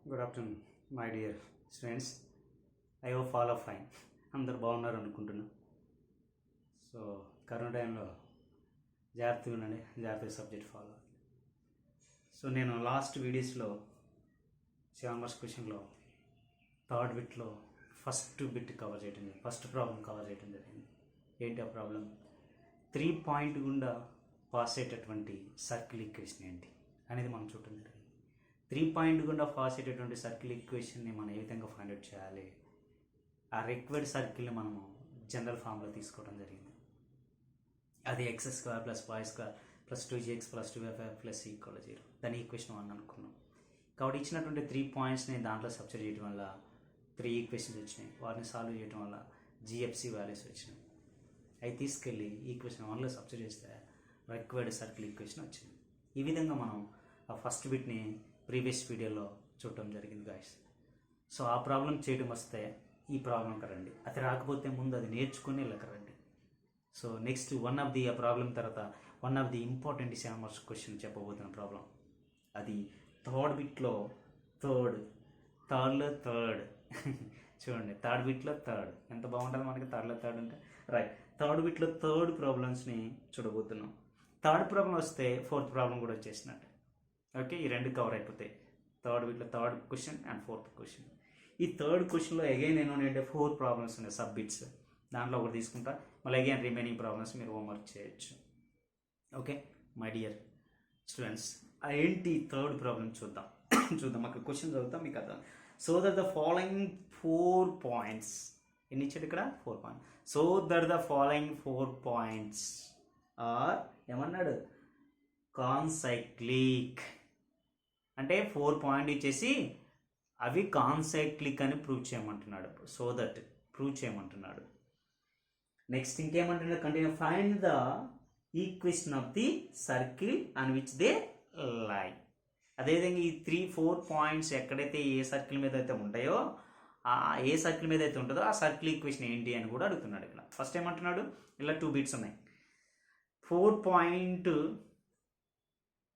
Good afternoon my dear students. I hope all are fine. అందరు బాగున్నారు అనుకుంటున్నాను. So corona టైంలో జాగ్రత్తగా ఉండండి, జాగ్రత్తగా సబ్జెక్ట్ ఫాలో. సో నేను లాస్ట్ వీడియోస్లో 7 మార్క్స్ క్వశ్చన్లో థర్డ్ బిట్లో ఫస్ట్ బిట్ కవర్ చేయడం జరిగింది, ఫస్ట్ ప్రాబ్లం కవర్ చేయడం జరిగింది. ఏంటి ఆ ప్రాబ్లం? 3 పాయింట్ గుండా పాస్ అయ్యేటటువంటి సర్కిల్ ఈక్వేషన్ ఏంటి అనేది మనం చూడటం జరిగింది. 3 పాయింట్ గుండా పాస్ అయ్యేటటువంటి సర్కిల్ ఈక్వేషన్ని మనం ఏ విధంగా ఫైండ్ అవుట్ చేయాలి, ఆ రిక్వైర్డ్ సర్కిల్ని మనము జనరల్ ఫామ్లో తీసుకోవడం జరిగింది. అది x² + y² + 2gx + 2fy + c = 0. దాని ఈక్వేషన్ 1 అనుకున్నాం. కాబట్టి ఇచ్చినటువంటి 3 పాయింట్స్ని దాంట్లో సబ్స్టిట్యూట్ చేయడం వల్ల 3 ఈక్వేషన్స్ వచ్చినాయి. వాటిని సాల్వ్ చేయడం వల్ల GFC వాల్యూస్ వచ్చినాయి. అవి తీసుకెళ్ళి ఈక్వేషన్ 1లో సబ్స్టిట్యూట్ చేస్తే రిక్వైర్డ్ సర్కిల్ ఈక్వేషన్ వచ్చింది. ఈ విధంగా మనం ఆ ఫస్ట్ బిట్ని ప్రీవియస్ వీడియోలో చూడటం జరిగింది గాయస్. సో ఆ ప్రాబ్లం చేయడం వస్తే ఈ ప్రాబ్లంకి రండి, అది రాకపోతే ముందు అది నేర్చుకుని ఇళ్ళకి రండి. So next one of the uh problem తర్వాత one of the important 7 marks question చెప్పబోతున్న ప్రాబ్లం. అది థర్డ్ బిట్లో థర్డ్ చూడండి, థర్డ్ బిట్లో థర్డ్ ఎంత బాగుంటుంది మనకి. థర్డ్లో థర్డ్ అంటే రైట్. థర్డ్ బిట్లో థర్డ్ ప్రాబ్లమ్స్ని చూడబోతున్నాం. థర్డ్ ప్రాబ్లం వస్తే ఫోర్త్ ప్రాబ్లం కూడా వచ్చేసినట్టు. ఓకే, ఈ రెండు కవర్ అయిపోతాయి. థర్డ్ బిట్లో third question and fourth question. ఈ థర్డ్ క్వశ్చన్లో అగైన్ ఏంటంటే 4 ప్రాబ్లమ్స్ ఉన్నాయి, సబ్ బిట్స్. దాంట్లో ఒకటి తీసుకుంటా, మళ్ళీ అగైన్ రిమైనింగ్ ప్రాబ్లమ్స్ మీరు హోంవర్క్ చేయొచ్చు. ఓకే మై డియర్ స్టూడెంట్స్, ఏంటి థర్డ్ ప్రాబ్లం చూద్దాం. అక్కడ క్వశ్చన్ చదువుతాం మీకు అర్థం. So that the following 4 points, ఎన్ని ఇచ్చాడు ఇక్కడ? 4 points. So that the following 4 points are ఏమన్నాడు? కాన్సైక్లిక్. అంటే 4 పాయింట్ ఇచ్చేసి అవి కాన్సైక్లిక్ అని ప్రూవ్ చేయమంటున్నాడు. సో దట్ ప్రూవ్ చేయమంటున్నాడు. నెక్స్ట్ ఇంకేమంటున్నాడు? Continue find the equation of the circle on which they lie. అదేవిధంగా ఈ 3-4 పాయింట్స్ ఎక్కడైతే ఏ సర్కిల్ మీద అయితే ఉంటాయో, ఏ సర్కిల్ మీద అయితే ఉంటుందో ఆ సర్కిల్ ఈక్వేషన్ ఏంటి అని కూడా అడుగుతున్నాడు. ఇక్కడ ఫస్ట్ ఏమంటున్నాడు? ఇలా 2 బిట్స్ ఉన్నాయి. 4 పాయింట్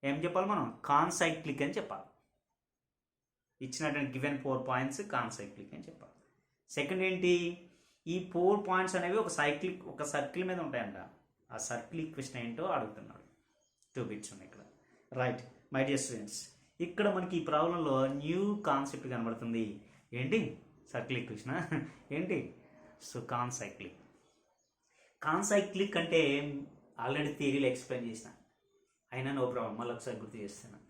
ఏం చెప్పాలి మనం? కాన్సైక్లిక్ అని చెప్పాలి. ఇచ్చినటువంటి గివెన్ 4 పాయింట్స్ కాన్సైక్లిక్ అని చెప్పాలి. సెకండ్ ఏంటి? ఈ 4 పాయింట్స్ అనేవి ఒక సర్కిల్ మీద ఉంటాయంట. ఆ సర్కిల్ ఈక్వేషన్ ఏంటో అడుగుతున్నాడు. 2 బిట్స్ ఉన్నాయి ఇక్కడ. రైట్ మై డియర్ స్టూడెంట్స్, ఇక్కడ మనకి ఈ ప్రాబ్లంలో న్యూ కాన్సెప్ట్ కనబడుతుంది. ఏంటి? సర్కిల్ ఈక్వేషన్ ఏంటి? So concyclic. కాన్సైక్లిక్ అంటే ఆల్రెడీ థియరీలో ఎక్స్ప్లెయిన్ చేసిన, అయినా నో ప్రాబ్లం, మళ్ళీ ఒకసారి గుర్తు చేస్తున్నాను.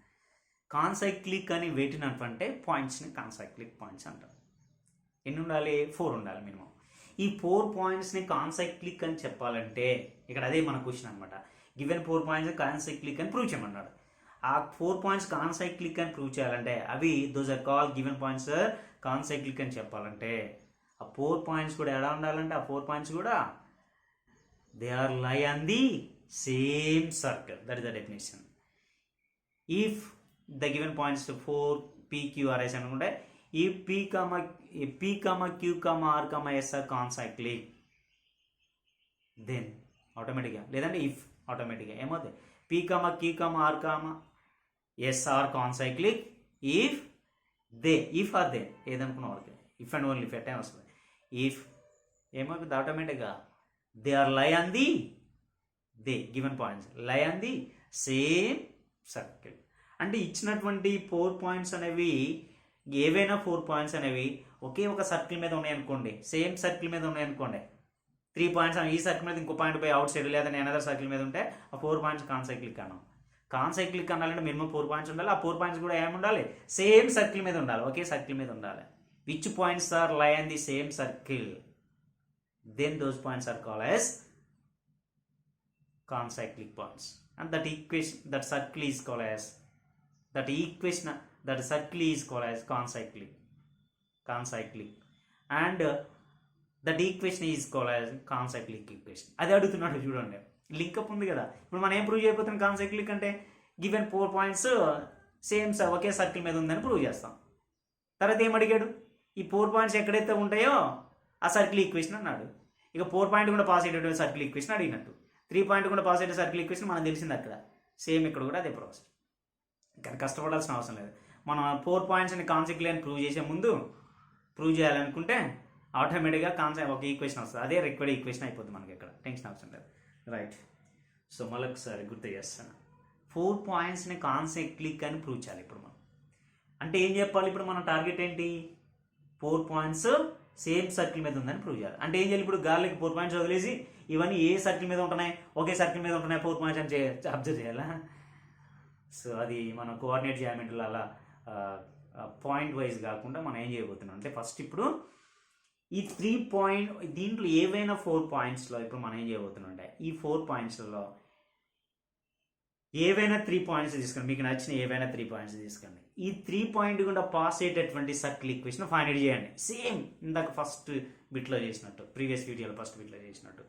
కాన్సైక్లిక్ అని వేటిని అంటే పాయింట్స్ని కాన్సైక్లిక్ పాయింట్స్ అంటారు. ఎన్ని ఉండాలి? 4 ఉండాలి మినిమం. ఈ 4 పాయింట్స్ని కాన్సైక్లిక్ అని చెప్పాలంటే ఇక్కడ అదే మన క్వశ్చన్ అనమాట. గివెన్ 4 పాయింట్స్ కాన్సైక్లిక్ అని ప్రూవ్ చేయమన్నాడు. ఆ 4 పాయింట్స్ కాన్సైక్లిక్ అని ప్రూవ్ చేయాలంటే అవి those are call given points concyclic అని చెప్పాలంటే ఆ 4 పాయింట్స్ కూడా ఎలా ఉండాలంటే ఆ 4 పాయింట్స్ కూడా they are lie on the same circle. That is the definition. If the given points 4 PQRS అనుకుంటే ఈ P, Q, R, S are concyclic, then ఆటోమేటిక్గా, లేదంటే ఇఫ్ ఆటోమేటిక్గా ఏమవుతుంది? P, Q, R, S are concyclic if are they ఏదనుకున్న వాళ్ళకి if and only if at time వస్తుంది. If ఏమవుతుంది? ఆటోమేటిక్గా they are lie on the given points lie on the same circle. అంటే ఇచ్చినటువంటి 4 పాయింట్స్ అనేవి ఏవైనా 4 పాయింట్స్ అనేవి ఒకే ఒక సర్కిల్ మీద ఉన్నాయనుకోండి, సేమ్ సర్కిల్ మీద ఉన్నాయనుకోండి. 3 పాయింట్స్ ఈ సర్కిల్ మీద ఇంకో పాయింట్ పోయి అవుట్ సైడ్ లేదా అనదర్ సర్కిల్ మీద ఉంటే ఆ 4 పాయింట్స్ కాన్సైక్లిక్ అన్నాం. కాన్సైక్లిక్ అనాలంటే మినిమం 4 పాయింట్స్ ఉండాలి. ఆ 4 పాయింట్స్ కూడా ఏముండాలి? సేమ్ సర్కిల్ మీద ఉండాలి, ఒకే సర్కిల్ మీద ఉండాలి. Which points are lie on the same circle, then those points are called as concyclic points, and that equation, that circle is called as, that equation, that circle is called as concyclic, and that equation is called as concyclic equation. అది అడుగుతున్నాడు చూడండి, link up ఉంది కదా. ఇప్పుడు మనం ఏం prove చేయబోతున్నాం? Concyclic అంటే గివెన్ 4 పాయింట్స్ సేమ్ ఒకే సర్కిల్ మీద ఉందని ప్రూవ్ చేస్తాం. తర్వాత ఏం అడిగాడు? ఈ 4 పాయింట్స్ ఎక్కడైతే ఉంటాయో ఆ సర్కిల్ ఈక్వేషన్ అన్నాడు. ఇక 4 పాయింట్ కూడా పాస్ అయ్యేటువంటి సర్కిల్ ఈక్వేషన్ అడిగినట్టు. 3 పాయింట్ కూడా పాస్ అయ్యే సర్కిల్ ఈక్వేషన్ మనకు తెలిసింది అక్కడ. సేమ్ ఇక్కడ కూడా అదే ప్రాసెస్. కానీ కష్టపడాల్సిన అవసరం లేదు. మనం 4 పాయింట్స్ని కాన్సిక్వెంట్ ప్రూవ్ చేయాలనుకుంటే ఆటోమేటిక్గా ఒక ఈక్వేషన్ వస్తుంది. అదే రిక్వైర్డ్ ఈక్వేషన్ అయిపోతుంది మనకి. ఇక్కడ టెన్షన్ అవసరం లేదు. రైట్. సో మళ్ళీ ఒకసారి గుర్తు చేస్తాను. 4 పాయింట్స్ని కాన్సిక్వెంట్ అని ప్రూవ్ చేయాలి ఇప్పుడు మనం. అంటే ఏం చెప్పాలి ఇప్పుడు మన టార్గెట్ ఏంటి? 4 పాయింట్స్ సేమ్ సర్కిల్ మీద ఉందని ప్రూవ్ చేయాలి. అంటే ఏం చేయాలి ఇప్పుడు? గాలికి 4 పాయింట్స్ వదిలేసి ఇవన్నీ ఏ సర్కిల్ మీద ఉంటున్నాయి, ఒకే సర్కిల్ మీద ఉంటున్నాయి 4 పాయింట్స్ అని అబ్జర్వ్ చేయాలా? సో అది మనం కోఆర్డినేట్ జియోమెట్రీలో అలా పాయింట్ వైజ్ కాకుండా మనం ఏం చేయబోతున్నాం అంటే ఫస్ట్ ఇప్పుడు ఈ 3 పాయింట్ దీంట్లో ఏవైనా 4 పాయింట్స్లో ఇప్పుడు మనం ఏం చేయబోతున్నాం అంటే ఈ 4 పాయింట్స్లో ఏవైనా 3 పాయింట్స్ తీసుకోండి. మీకు నచ్చిన ఏవైనా 3 పాయింట్స్ తీసుకోండి. ఈ 3 పాయింట్ గుండా పాస్ అయ్యేటటువంటి సర్కిల్ ఈక్వేషన్ ఫైండ్ అవుట్ చేయండి. సేమ్ ఇందాక ఫస్ట్ బిట్లో చేసినట్టు, ప్రీవియస్ వీడియోలో ఫస్ట్ బిట్లో చేసినట్టు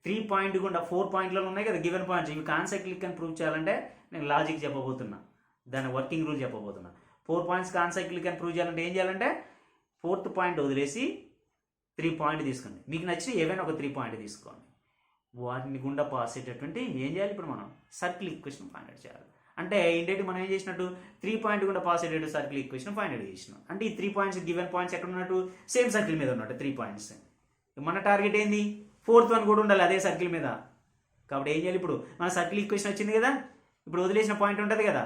3 పాయింట్ గుండా 4 పాయింట్లలో ఉన్నాయి కదా గివెన్ పాయింట్స్. ఇవి కాన్సైక్లిక్ అని ప్రూవ్ చేయాలంటే నేను లాజిక్ చెప్పబోతున్నా, దాని వర్కింగ్ రూల్ చెప్పబోతున్నా. 4 పాయింట్స్ కాన్సైక్లిక్ అని ప్రూవ్ చేయాలంటే ఏం చేయాలంటే 4th పాయింట్ వదిలేసి 3 పాయింట్ తీసుకోండి. మీకు నచ్చిన ఏవైనా ఒక 3 పాయింట్ తీసుకోండి. వాటిని గుండా పాస్ అయ్యేటటువంటి ఏం చేయాలి ఇప్పుడు మనం? సర్కిల్ ఈక్వేషన్ ఫైండ్ అవుట్ చేయాలి. అంటే ఏంటంటే మనం ఏం చేసినట్టు 3 పాయింట్ గుండా పాస్ అయ్యేటట్టు సర్కిల్ ఈక్వేషన్ ఫైండ్ అవుట్ చేసినాం. అంటే ఈ 3 పాయింట్స్ గివెన్ పాయింట్స్ ఎక్కడ ఉన్నట్టు? సేమ్ సర్కిల్ మీద ఉన్నట్టు 3 పాయింట్స్. మన టార్గెట్ ఏంది? 4th వన్ కూడా ఉండాలి అదే సర్కిల్ మీద. కాబట్టి ఏం చేయాలి ఇప్పుడు? మన సర్కిల్ ఈక్వేషన్ వచ్చింది కదా, ఇప్పుడు వదిలేసిన పాయింట్ ఉంటుంది కదా,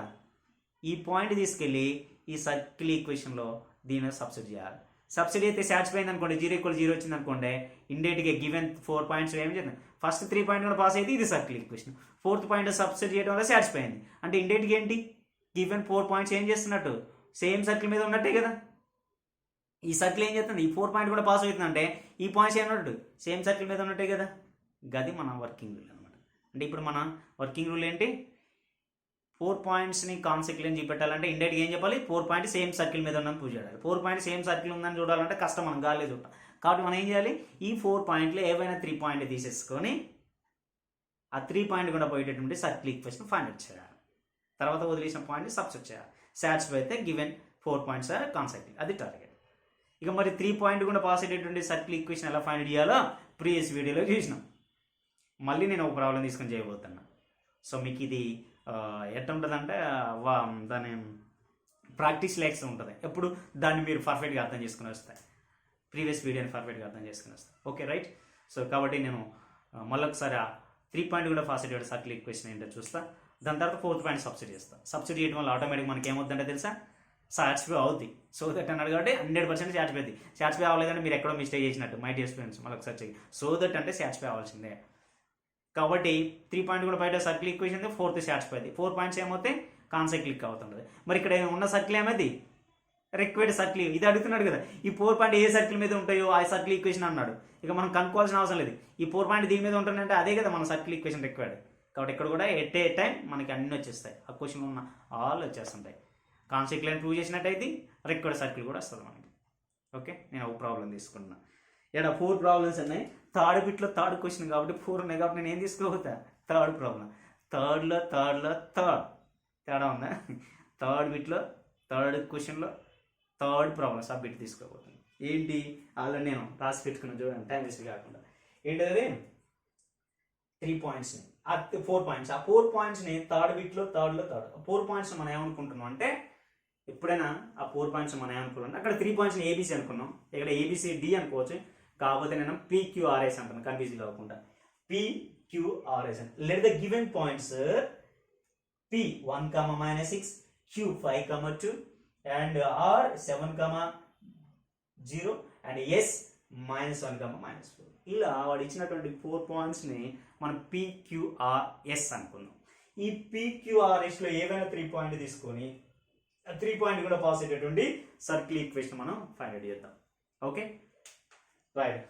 ఈ పాయింట్ తీసుకెళ్ళి ఈ సర్కిల్ ఈక్వేషన్లో దీన్ని సబ్స్టిట్యూట్ చేయాలి. సబ్సిడీ అయితే సాటిస్ఫై అయింది అనుకోండి, 0 వచ్చింది అనుకోండి, ఇండేట్గా గివెన్ 4 పాయింట్స్ ఏం చేద్దాం? ఫస్ట్ 3 పాయింట్ కూడా పాస్ అయితే ఇది circle equation. 4th point subsidy చేయడం వల్ల సాటిస్ఫై అయింది. అంటే ఇండేట్గా ఏంటి? గివెన్ 4 పాయింట్స్ ఏం చేస్తున్నట్టు? సేమ్ సర్కిల్ మీద ఉన్నట్టే కదా. ఈ సర్కిల్ ఏం చేస్తుంది? ఈ 4 పాయింట్ కూడా పాస్ అవుతుంది అంటే ఈ పాయింట్స్ ఏమన్నట్టు? సేమ్ సర్కిల్ మీద ఉన్నట్టే కదా. గది మన వర్కింగ్ రూల్ అనమాట. అంటే ఇప్పుడు మన వర్కింగ్ రూల్ ఏంటి? 4 పాయింట్స్ని కాన్సిక్వెంట్ చూపెట్టాలంటే ఇండైరెక్ట్గా ఏం చెప్పాలి? 4 పాయింట్ సేమ్ సర్కిల్ మీద ఉందని ప్రూవ్ చేయాలి. 4 పాయింట్ సేమ్ సర్కిల్ ఉందని చూడాలంటే కష్టం, మనం గాలి చూడటం. కాబట్టి మనం ఏం చేయాలి? ఈ 4 పాయింట్లు ఏవైనా 3 పాయింట్ తీసేసుకొని ఆ 3 పాయింట్ కూడా పోయేటటువంటి సర్కిల్ ఈక్వేషన్ ఫైండ్ అవుట్ చేయాలి. తర్వాత వదిలేసిన పాయింట్ సబ్స్టిట్యూట్ చేయాలి. సాటిస్ఫై అయితే గివెన్ 4 పాయింట్స్ ఆర్ కాన్సిక్వెంట్. అది టార్గెట్. ఇక మరి 3 పాయింట్ కూడా పాస్ అయ్యేటటువంటి సర్కిల్ ఈక్వేషన్ ఎలా ఫైండ్ చేయాలో ప్రీవియస్ వీడియోలో చూసినాం. మళ్ళీ నేను ఒక ప్రాబ్లం తీసుకొని చేయబోతున్నా. సో మీకు ఇది ఎట్లా ఉంటుంది అంటే దాని ప్రాక్టీస్ లెక్స్ ఉంటుంది. ఎప్పుడు దాన్ని మీరు పర్ఫెక్ట్గా అర్థం చేసుకుని వస్తాయి. ప్రీవియస్ వీడియోని పర్ఫెక్ట్గా అర్థం చేసుకుని వస్తాయి. Okay right. సో కాబట్టి నేను మళ్ళొకసారి 3 పాయింట్ కూడా పాస్ అయ్యేటటువంటి సర్కిల్ ఈక్వేషన్ ఏంటో చూస్తా. దాని తర్వాత 4th పాయింట్ సబ్సిడీ చేస్తాను. సబ్సిడీ చేయడం వల్ల ఆటోమేటిక్ మనకి ఏమవుతుందంటే తెలుసా? సాటిస్ఫై అవుద్ది. సో దట్ అన్నాడు కాబట్టి 100% సాటిస్ఫై అవుతుంది. సాటిస్ఫై అవ్వలేదంటే మీరు ఎక్కడో మిస్టేక్ చేసినట్టు. మై డియర్ స్టూడెంట్స్ మళ్ళీ ఒకసారి చెక్. సో దట్ అంటే సాటిస్ఫై అవ్వాల్సిందే. కాబట్టి 3 పాయింట్ కూడా బయట సర్కిల్ ఈక్వేషన్ 4th సాటిస్ఫై అవుతుంది. 4 పాయింట్స్ ఏమవుతాయి? కాన్సిక్వెంట్ అవుతుంటుంది. మరి ఇక్కడ ఉన్న సర్కిల్ ఏమైంది? Required circle. ఇది అడుగుతున్నాడు కదా, ఈ 4 పాయింట్ ఏ సర్కిల్ మీద ఉంటాయో ఆ సర్కిల్ ఈక్వేషన్ అన్నాడు. ఇక మనం కనుక్కోవాల్సిన అవసరం లేదు. ఈ 4 పాయింట్ దీని మీద ఉంటుందంటే అదే కదా మన సర్కిల్ ఈక్వేషన్ రిక్వైర్డ్. కాబట్టి ఇక్కడ కూడా ఎట్ ఏ టైం మనకి అన్ని వచ్చేస్తాయి. ఆ క్వశ్చన్ ఉన్న ఆల్ వచ్చేస్తుంటాయి. కాన్సిక్వెంట్ ప్రూవ్ చేసినట్టయితే రిక్వైర్డ్ సర్కిల్ కూడా వస్తుంది మనకి. ఓకే, నేను ఒక ప్రాబ్లం తీసుకున్నా. ఇక్కడ 4 ప్రాబ్లమ్స్ ఉన్నాయి. థర్డ్ బిట్లో థర్డ్ క్వశ్చన్ కాబట్టి 4 ఉన్నాయి కాబట్టి నేను ఏం తీసుకోపోతా? Third problem. థర్డ్లో థర్డ్ తేడా ఉందా? థర్డ్ బిట్లో థర్డ్ క్వశ్చన్లో థర్డ్ ప్రాబ్లమ్స్ ఆ బిట్ తీసుకోబోతుంది. ఏంటి ఆల్రెడీ నేను రాసి పెట్టుకున్నాను చూడండి, టైం వేస్ట్ కాకుండా. ఏంటది? 3 పాయింట్స్ని, ఆ 4 పాయింట్స్, ఆ 4 పాయింట్స్ని థర్డ్ బిట్లో థర్డ్లో థర్డ్ 4 పాయింట్స్ మనం ఏమనుకుంటున్నాం అంటే ఎప్పుడైనా ఆ 4 పాయింట్స్ మనం ఏమనుకున్నాం? అక్కడ 3 పాయింట్స్ని ఏబీసీ అనుకున్నాం, ఇక్కడ ఏబిసిడి అనుకోవచ్చు. కాకపోతే నేను PQRS అంటాను కన్ఫ్యూజ్ అవ్వకుండా. PQRS అని. Let the given points P 1, -6, Q 5, 2 and R 7, 0 and S -1, -4. ఇలా వాడు ఇచ్చినటువంటి 4 పాయింట్స్ని మనం PQRS అనుకుందాం. ఈ PQRSలో ఏవైనా 3 పాయింట్ తీసుకొని 3 పాయింట్ కూడా పాస్ అయ్యేటటువంటి సర్కిల్ ఈక్వేషన్ మనం ఫైండ్ అవుట్ చేద్దాం. Okay right.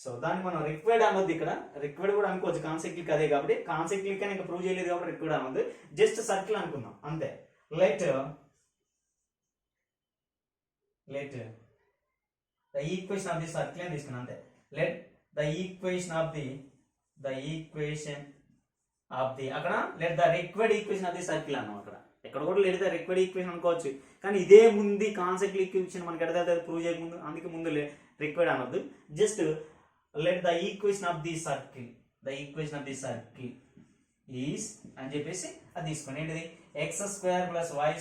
సో దాన్ని మనం రిక్వైర్డ్ అనొద్దు. ఇక్కడ రిక్వైర్డ్ కూడా అనుకోవచ్చు, కాన్సెక్ట్లిక్ అదే కాబట్టి. కాన్సెక్ట్లిక్ అని ఇంకా ప్రూవ్ చేయలేదు కాబట్టి రిక్వైర్డ్ అనొద్దు, జస్ట్ సర్కిల్ అనుకుందాం అంతే. Let the equation of the circle అని తీసుకున్నాం అంతే. Let the equation of the అక్కడ let the required equation of the circle అన్నాం. అక్కడ ఎక్కడ కూడా లెట్ ద రిక్వైర్డ్ ఈక్వేషన్ అనుకోవచ్చు, కానీ ఇదే ముందు కాన్సెప్ట్ ఈక్వేషన్ మనకి ఎక్కడ ప్రూవ్ చేయకముందు, అందుకే ముందు రిక్వైర్డ్ అనొద్దు. Just let the equation of the circle is అని చెప్పేసి అది తీసుకోండి. ఏంటిది? x² + y²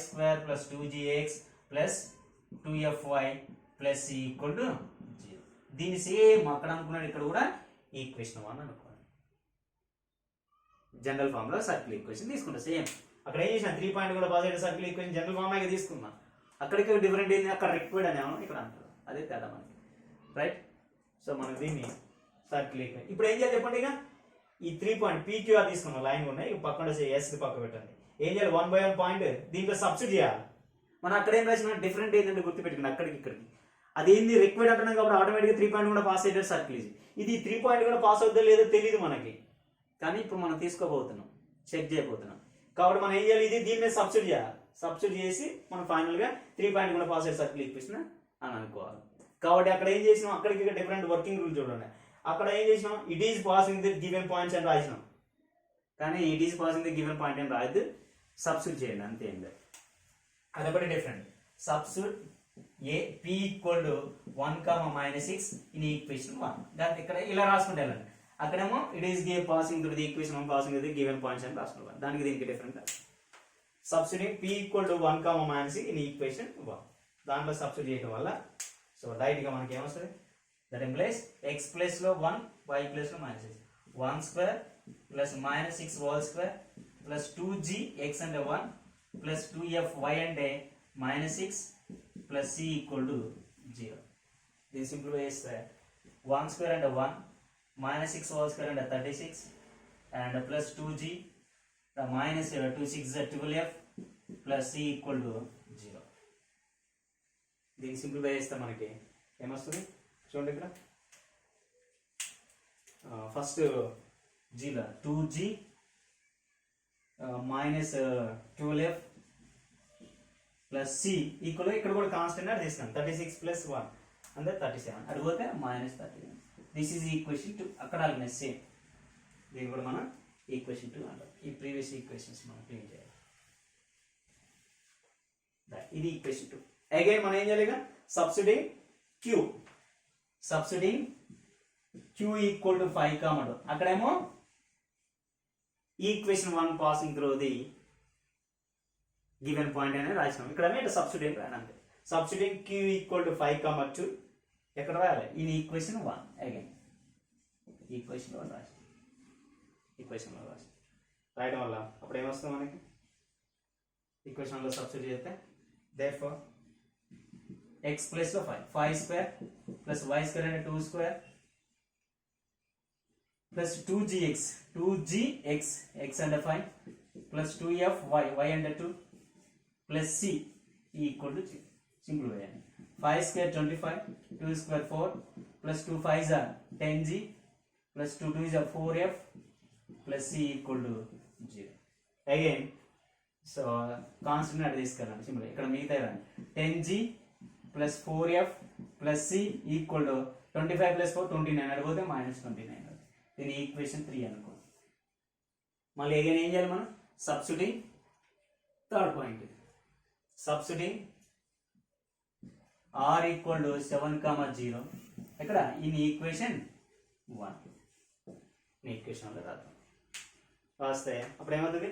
+ 2gx plus 2fy plus c equal to 0. దీన్ని సేమ్ అక్కడ అనుకున్నాడు ఇక్కడ కూడా ఈక్వేషన్ 1 అనుకోండి. జనరల్ ఫామ్ లో సర్కిల్ ఈక్వేషన్ తీసుకుంటా సేమ్. అక్కడ ఏం చేసిన 3 పాయింట్ కూడా positive circle equation general form అయితే తీసుకున్నా. అక్కడికి డిఫరెంట్ ఏంది, అక్కడ రిక్వైర్డ్ అనేమో ఇక్కడ అంటారు. అదే తేడా మనకి, రైట్. సో మనం దీన్ని సర్కిల్ ఈక్వేషన్ ఇప్పుడు ఏం చేయాలి చెప్పండి. ఇక ఈ 3 పాయింట్ పీక్యూఆర్ తీసుకున్నాం, లైన్ ఉన్నాయి. ఇక పక్కన ఎస్ పక్క పెట్టండి. ఏం చేయాలి, 1/1 పాయింట్ దీంట్లో సబ్స్టిట్యూట్ చేయాలి. మనం అక్కడ ఏం రాసిన డిఫరెంట్ ఏంటంటే గుర్తుపెట్టుకుని అక్కడికి ఇక్కడికి అది ఏంది రిక్వైర్డ్ అంటున్నాం కాబట్టి ఆటోమేటిక్గా 3 పాయింట్ కూడా పాస్ అయ్యేది సర్కిల్ ఇది. ఇది 3 పాయింట్ కూడా పాస్ అవుతుందో లేదో తెలియదు మనకి, కానీ ఇప్పుడు మనం తీసుకోబోతున్నాం, చెక్ చేయబోతున్నాం. కాబట్టి మనం ఏం చేయాలి, ఇది దీని మీద సబ్స్టిట్యూట్ చేయాలి. సబ్స్టిట్యూట్ చేసి మనం ఫైనల్గా 3 పాయింట్ కూడా పాస్ అయ్యే సర్కిల్ ఈక్వేషన్ అని అనుకోవాలి. కాబట్టి అక్కడ ఏం చేసినాం, అక్కడికి ఇక్కడ డిఫరెంట్ వర్కింగ్ రూల్ చూడండి. అక్కడ ఏం చేసినాం, it is passing the given points అని రాసినాం, కానీ it is passing the given point అని రాయద్దు, సబ్స్టిట్యూట్ చేయండి అంతే. ఏం లేదు, అదొకటి different. Substitute A P equal to 1, -6 in equation 1. దాన్ని ఇక్కడ ఇలా రాసుకుంటే వెళ్ళండి. అక్కడేమో it is passing through the equation 1 passing through the given points అని రాసుకుంటాం. దానికి దీనికి different. Substitute P equal to 1, -6 in equation 1. దాంట్లో సబ్స్టిట్యూట్ చేయడం వల్ల సో డైరెక్ట్గా మనకి ఏమొస్తుంది, దట్ ఇంప్లైస్ x ప్లస్ లో 1, y ప్లస్ లో -6, 1² plus -6 whole square plus 2g x అంటే 1 ప్లస్ 2f y అంటే -6 ప్లస్ c ఈక్వల్ టు 0. దీన్ని సింప్లిఫై చేస్తే 1² అంటే 1, -6 హోల్ స్క్వేర్ అంటే 36 and plus 2g minus 2 6 12f plus c equal to 0. దీన్ని simplify చేస్తే మనకి ఏమొస్తుంది చూడండి. ఇక్కడ ఫస్ట్ జీలో 2g minus 12f plus c equal, ఇక్కడ కూడా కాన్స్టెంట్ అది తీసుకున్నాం 36 ప్లస్ 1 అంటే 37, అడిగిపోతే -39. This is equation 2. అక్కడ అలాగే సేమ్ దీన్ని కూడా మనం ఈక్వేషన్ 2 అంటాం. ఈ ప్రీవియస్ ఈక్వేషన్స్ మనం క్లీన్ చేయాలి. ఇది ఈక్వేషన్ 2. అగైన్ మనం ఏం చేయాలి, సబ్స్టిట్యూటింగ్ q ఈక్వల్ టు 5, అక్కడేమో equation 1 passing through the given point అనేది రాసినాం. ఇక్కడ సబ్స్టిట్యూటింగ్ రాయాలి. సబ్స్టిట్యూటింగ్ q ఈక్వల్ టు 5, 2 ఎక్కడ రాయాలి, ఇది ఈక్వేషన్ 1. అగైన్ ఈక్వేషన్ 1 రాసి రాయడం వల్ల అప్పుడు ఏమొస్తుంది మనకి, ఈక్వేషన్లో సబ్స్టిట్యూట్ చేస్తే therefore x ప్లస్ లో 5² ప్లస్ y² అంటే 2² ప్లస్ 2gx x అంటే 5 ప్లస్ 2f y అంటే 2 plus c equal to 0. Simple way. 5² 25, 2² 4 plus 2 5s are 10g plus 2 2s are 4f plus c equal to 0. Again so constant అటు తీసుకెళ్ళండి simple. ఇక్కడ మిగతా 10g plus 4f plus c equal to 25 plus 4 29 అడిగిపోతే -29. దీని equation 3 అనుకో. మళ్ళీ again ఏం చేయాలి మనం, substituting third point, substituting r equal to 7, 0 ఇక్కడ ఇన్ ఈక్వేషన్ 1 ఈక్వేషన్ లో రాస్తే అప్పుడు ఏమవుతుంది,